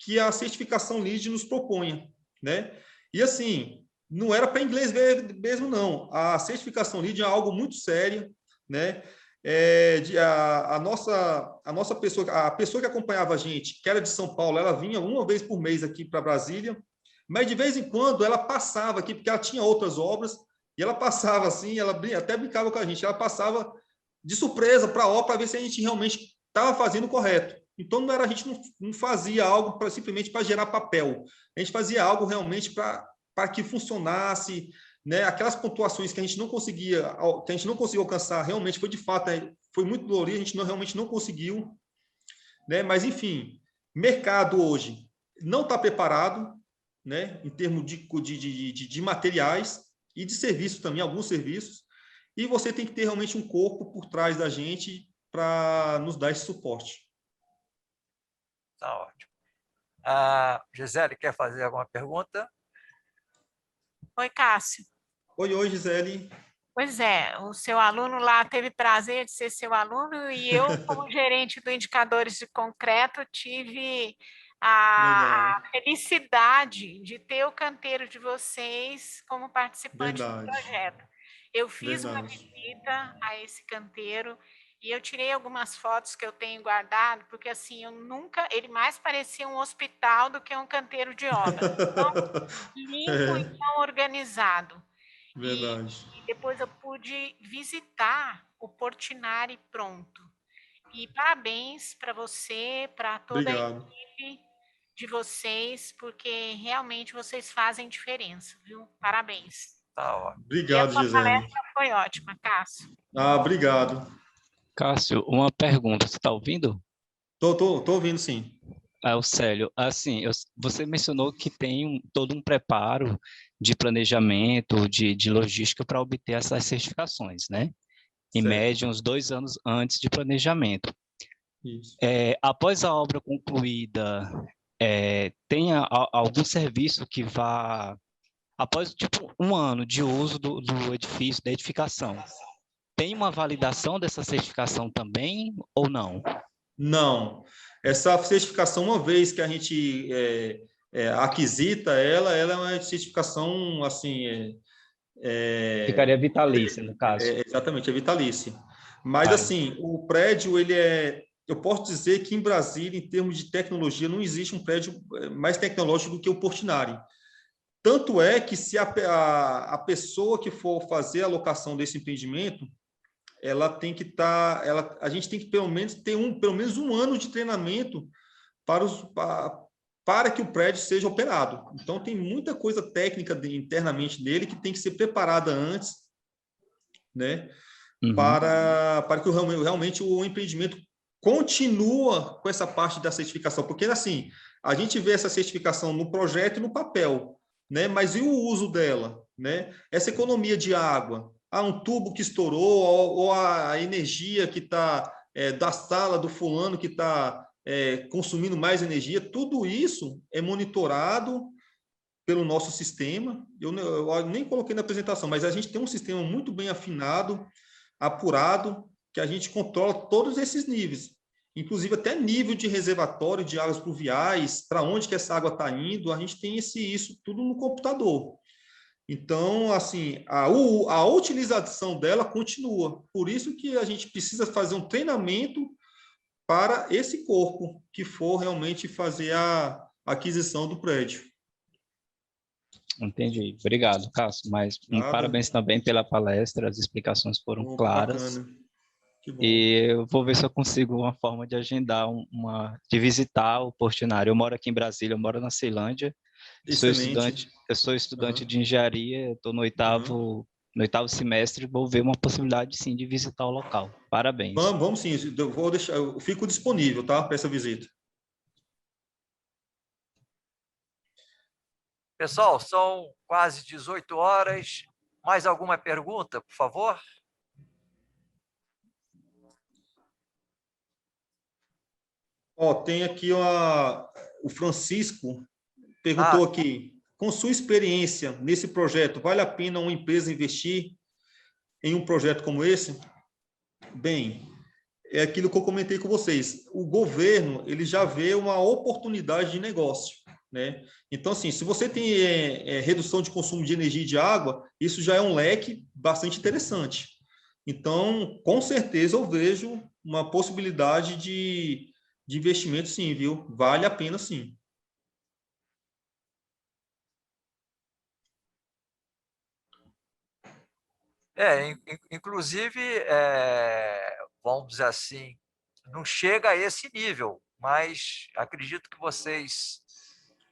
que a certificação LEED nos propunha, né? E, assim, não era para inglês mesmo, não. A certificação LEED é algo muito sério, né? A nossa pessoa, a pessoa que acompanhava a gente, que era de São Paulo, ela vinha uma vez por mês aqui para Brasília, mas de vez em quando ela passava aqui, porque ela tinha outras obras, e ela passava assim, ela até brincava com a gente, ela passava de surpresa para a obra para ver se a gente realmente estava fazendo o correto. Então, a gente não fazia algo simplesmente para gerar papel, a gente fazia algo realmente para que funcionasse, né? Aquelas pontuações que a gente não conseguiu alcançar, realmente foi de fato, foi muito dolorido, a gente realmente não conseguiu, né? Mas, enfim, mercado hoje não está preparado, né? Em termos de materiais e de serviços também, alguns serviços, e você tem que ter realmente um corpo por trás da gente para nos dar esse suporte. Tá ótimo. A Gisele quer fazer alguma pergunta? Oi, Cássio. Oi, Gisele. Pois é, o seu aluno lá teve prazer de ser seu aluno e eu, como gerente do Indicadores de Concreto, tive a felicidade de ter o canteiro de vocês como participante do projeto. Eu fiz uma visita a esse canteiro e eu tirei algumas fotos que eu tenho guardado, porque assim, ele mais parecia um hospital do que um canteiro de obra. Então, limpo e tão organizado. Verdade. E depois eu pude visitar o Portinari pronto. E parabéns para você, para toda a equipe de vocês, porque realmente vocês fazem diferença, viu? Parabéns. Tá ótimo. Obrigado, Gisele. A palestra foi ótima, Cássio. Obrigado. Cássio, uma pergunta, você está ouvindo? Tô ouvindo, sim. O Célio, assim, você mencionou que tem todo um preparo de planejamento, de logística para obter essas certificações, né? Em média, uns 2 anos antes de planejamento. Isso. Após a obra concluída, tem algum serviço que vá... Após, tipo, 1 ano de uso do edifício, da edificação, tem uma validação dessa certificação também ou não? Não. Essa certificação, uma vez que a gente aquisita ela é uma certificação, assim... Ficaria vitalícia, no caso. Exatamente, é vitalícia. Mas, assim, o prédio, eu posso dizer que em Brasília, em termos de tecnologia, não existe um prédio mais tecnológico do que o Portinari. Tanto é que se a pessoa que for fazer a locação desse empreendimento, ela tem que a gente tem que pelo menos ter pelo menos um ano de treinamento para que o prédio seja operado. Então, tem muita coisa técnica internamente dele que tem que ser preparada antes, né? Para que realmente o empreendimento continua com essa parte da certificação. Porque, assim, a gente vê essa certificação no projeto e no papel, né? Mas e o uso dela, né? Essa economia de água, um tubo que estourou, ou a energia que está da sala do fulano que está consumindo mais energia, tudo isso é monitorado pelo nosso sistema. Eu nem coloquei na apresentação, mas a gente tem um sistema muito bem afinado, apurado, que a gente controla todos esses níveis, inclusive até nível de reservatório de águas pluviais, para onde que essa água está indo, a gente tem isso tudo no computador. Então, assim, a utilização dela continua. Por isso que a gente precisa fazer um treinamento para esse corpo que for realmente fazer a aquisição do prédio. Entendi. Obrigado, Cássio. Mas Nada. parabéns também pela palestra, as explicações foram Bom, claras. bacana. Que bom. E eu vou ver se eu consigo uma forma de agendar de visitar o Portinari. Eu moro aqui em Brasília, eu moro na Ceilândia. Excelente. Eu sou estudante Aham, de engenharia, estou aham. no oitavo semestre, vou ver uma possibilidade sim de visitar o local. Parabéns. Vamos sim, eu vou deixar, eu fico disponível, tá, para essa visita. Pessoal, são quase 18 horas. Mais alguma pergunta, por favor? Ó, tem aqui o Francisco Ah, perguntou aqui, com sua experiência nesse projeto, vale a pena uma empresa investir em um projeto como esse? Bem, é aquilo que eu comentei com vocês. O governo, ele já vê uma oportunidade de negócio, né? Então, assim, se você tem redução de consumo de energia e de água, isso já é um leque bastante interessante. Então, com certeza, eu vejo uma possibilidade de investimento, sim, viu? Vale a pena, sim. inclusive, vamos dizer assim, não chega a esse nível, mas acredito que vocês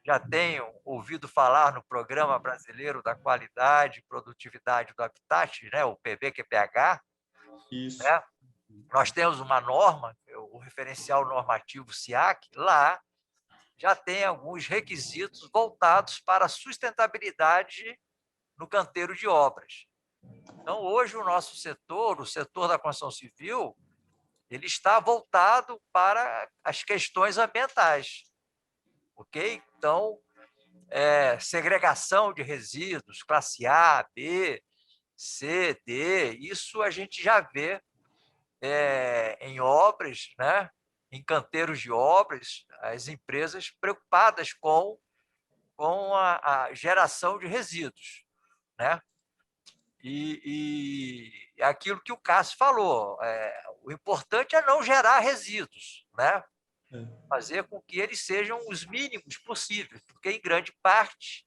já tenham ouvido falar no Programa Brasileiro da Qualidade e Produtividade do Habitat, né, o PBQPH, Isso. né? Nós temos uma norma, o referencial normativo SIAC, lá já tem alguns requisitos voltados para a sustentabilidade no canteiro de obras. Então, hoje, o nosso setor, o setor da construção civil, ele está voltado para as questões ambientais, ok? Então, segregação de resíduos, classe A, B, C, D, isso a gente já vê em obras, né? Em canteiros de obras, as empresas preocupadas com a geração de resíduos, né? E aquilo que o Cássio falou, o importante é não gerar resíduos, né? Fazer com que eles sejam os mínimos possíveis, porque, em grande parte,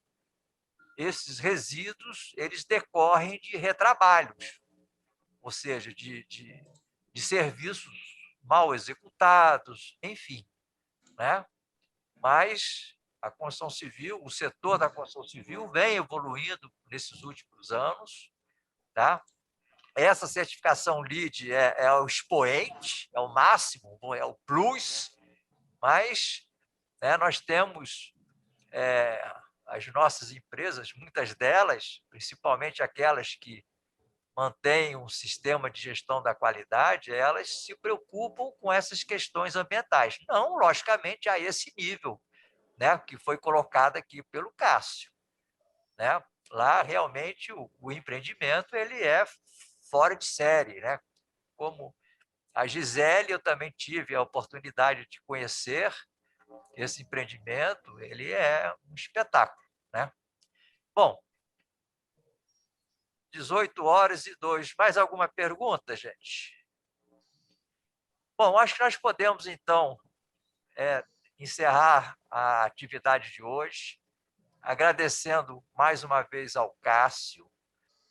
esses resíduos eles decorrem de retrabalhos, ou seja, de serviços mal executados, enfim, né? Mas a construção civil, o setor da construção civil vem evoluindo nesses últimos anos, tá? Essa certificação LEED é o expoente, é o máximo, é o plus, mas, né, nós temos as nossas empresas, muitas delas, principalmente aquelas que mantêm um sistema de gestão da qualidade, elas se preocupam com essas questões ambientais. Não, logicamente, a esse nível, né, que foi colocado aqui pelo Cássio, né? Lá, realmente, o empreendimento ele é fora de série, né? Como a Gisele, eu também tive a oportunidade de conhecer esse empreendimento, ele é um espetáculo, né? Bom, 18h02. Mais alguma pergunta, gente? Bom, acho que nós podemos, então, encerrar a atividade de hoje, agradecendo mais uma vez ao Cássio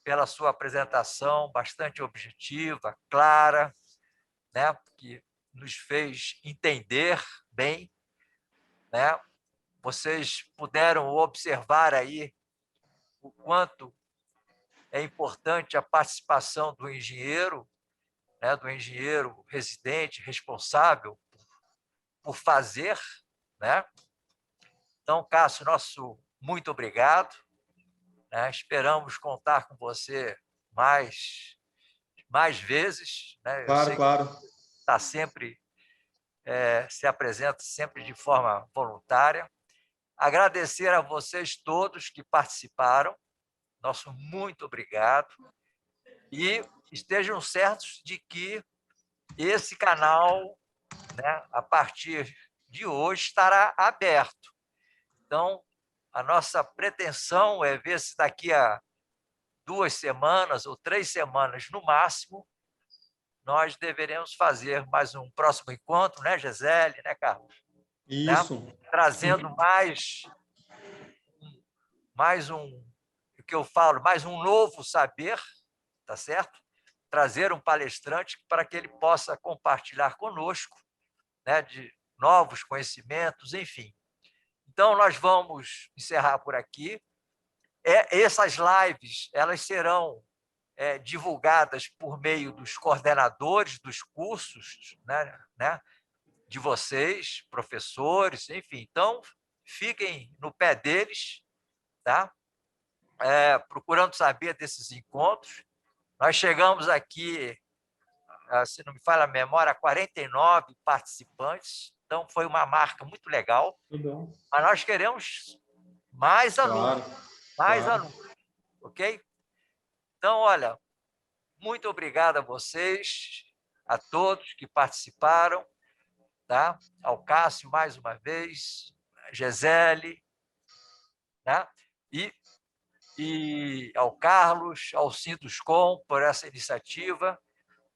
pela sua apresentação bastante objetiva, clara, né, que nos fez entender bem, né? Vocês puderam observar aí o quanto é importante a participação do engenheiro, né, do engenheiro residente, responsável por fazer, né? Então, Cássio, nosso muito obrigado, né? Esperamos contar com você mais vezes, né? Eu Claro, sei que claro. está sempre se apresenta sempre de forma voluntária. Agradecer a vocês todos que participaram, nosso muito obrigado, e estejam certos de que esse canal, né, a partir de hoje, estará aberto. Então, a nossa pretensão é ver se daqui a 2 semanas ou 3 semanas, no máximo, nós deveremos fazer mais um próximo encontro, né, Gisele, né, Carlos? Né? Isso. Trazendo o que eu falo, mais um novo saber, tá certo? Trazer um palestrante para que ele possa compartilhar conosco, né, de novos conhecimentos, enfim. Então, nós vamos encerrar por aqui. Essas lives, elas serão divulgadas por meio dos coordenadores dos cursos, né, de vocês, professores, enfim. Então, fiquem no pé deles, tá? Procurando saber desses encontros. Nós chegamos aqui, se não me falha a memória, 49 participantes, então foi uma marca muito legal. Mas nós queremos mais alunos, mais alunos, ok? Então, olha, muito obrigado a vocês, a todos que participaram, tá? Ao Cássio, mais uma vez, a Gisele, tá? E ao Carlos, ao Sinduscom, por essa iniciativa.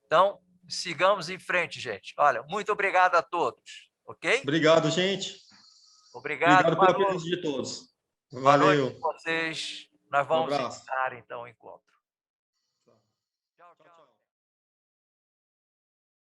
Então, sigamos em frente, gente. Olha, muito obrigado a todos, ok? Obrigado, gente. Obrigado pela presença de todos. Boa noite Valeu. a vocês. Nós vamos abraço. encerrar, então, o encontro.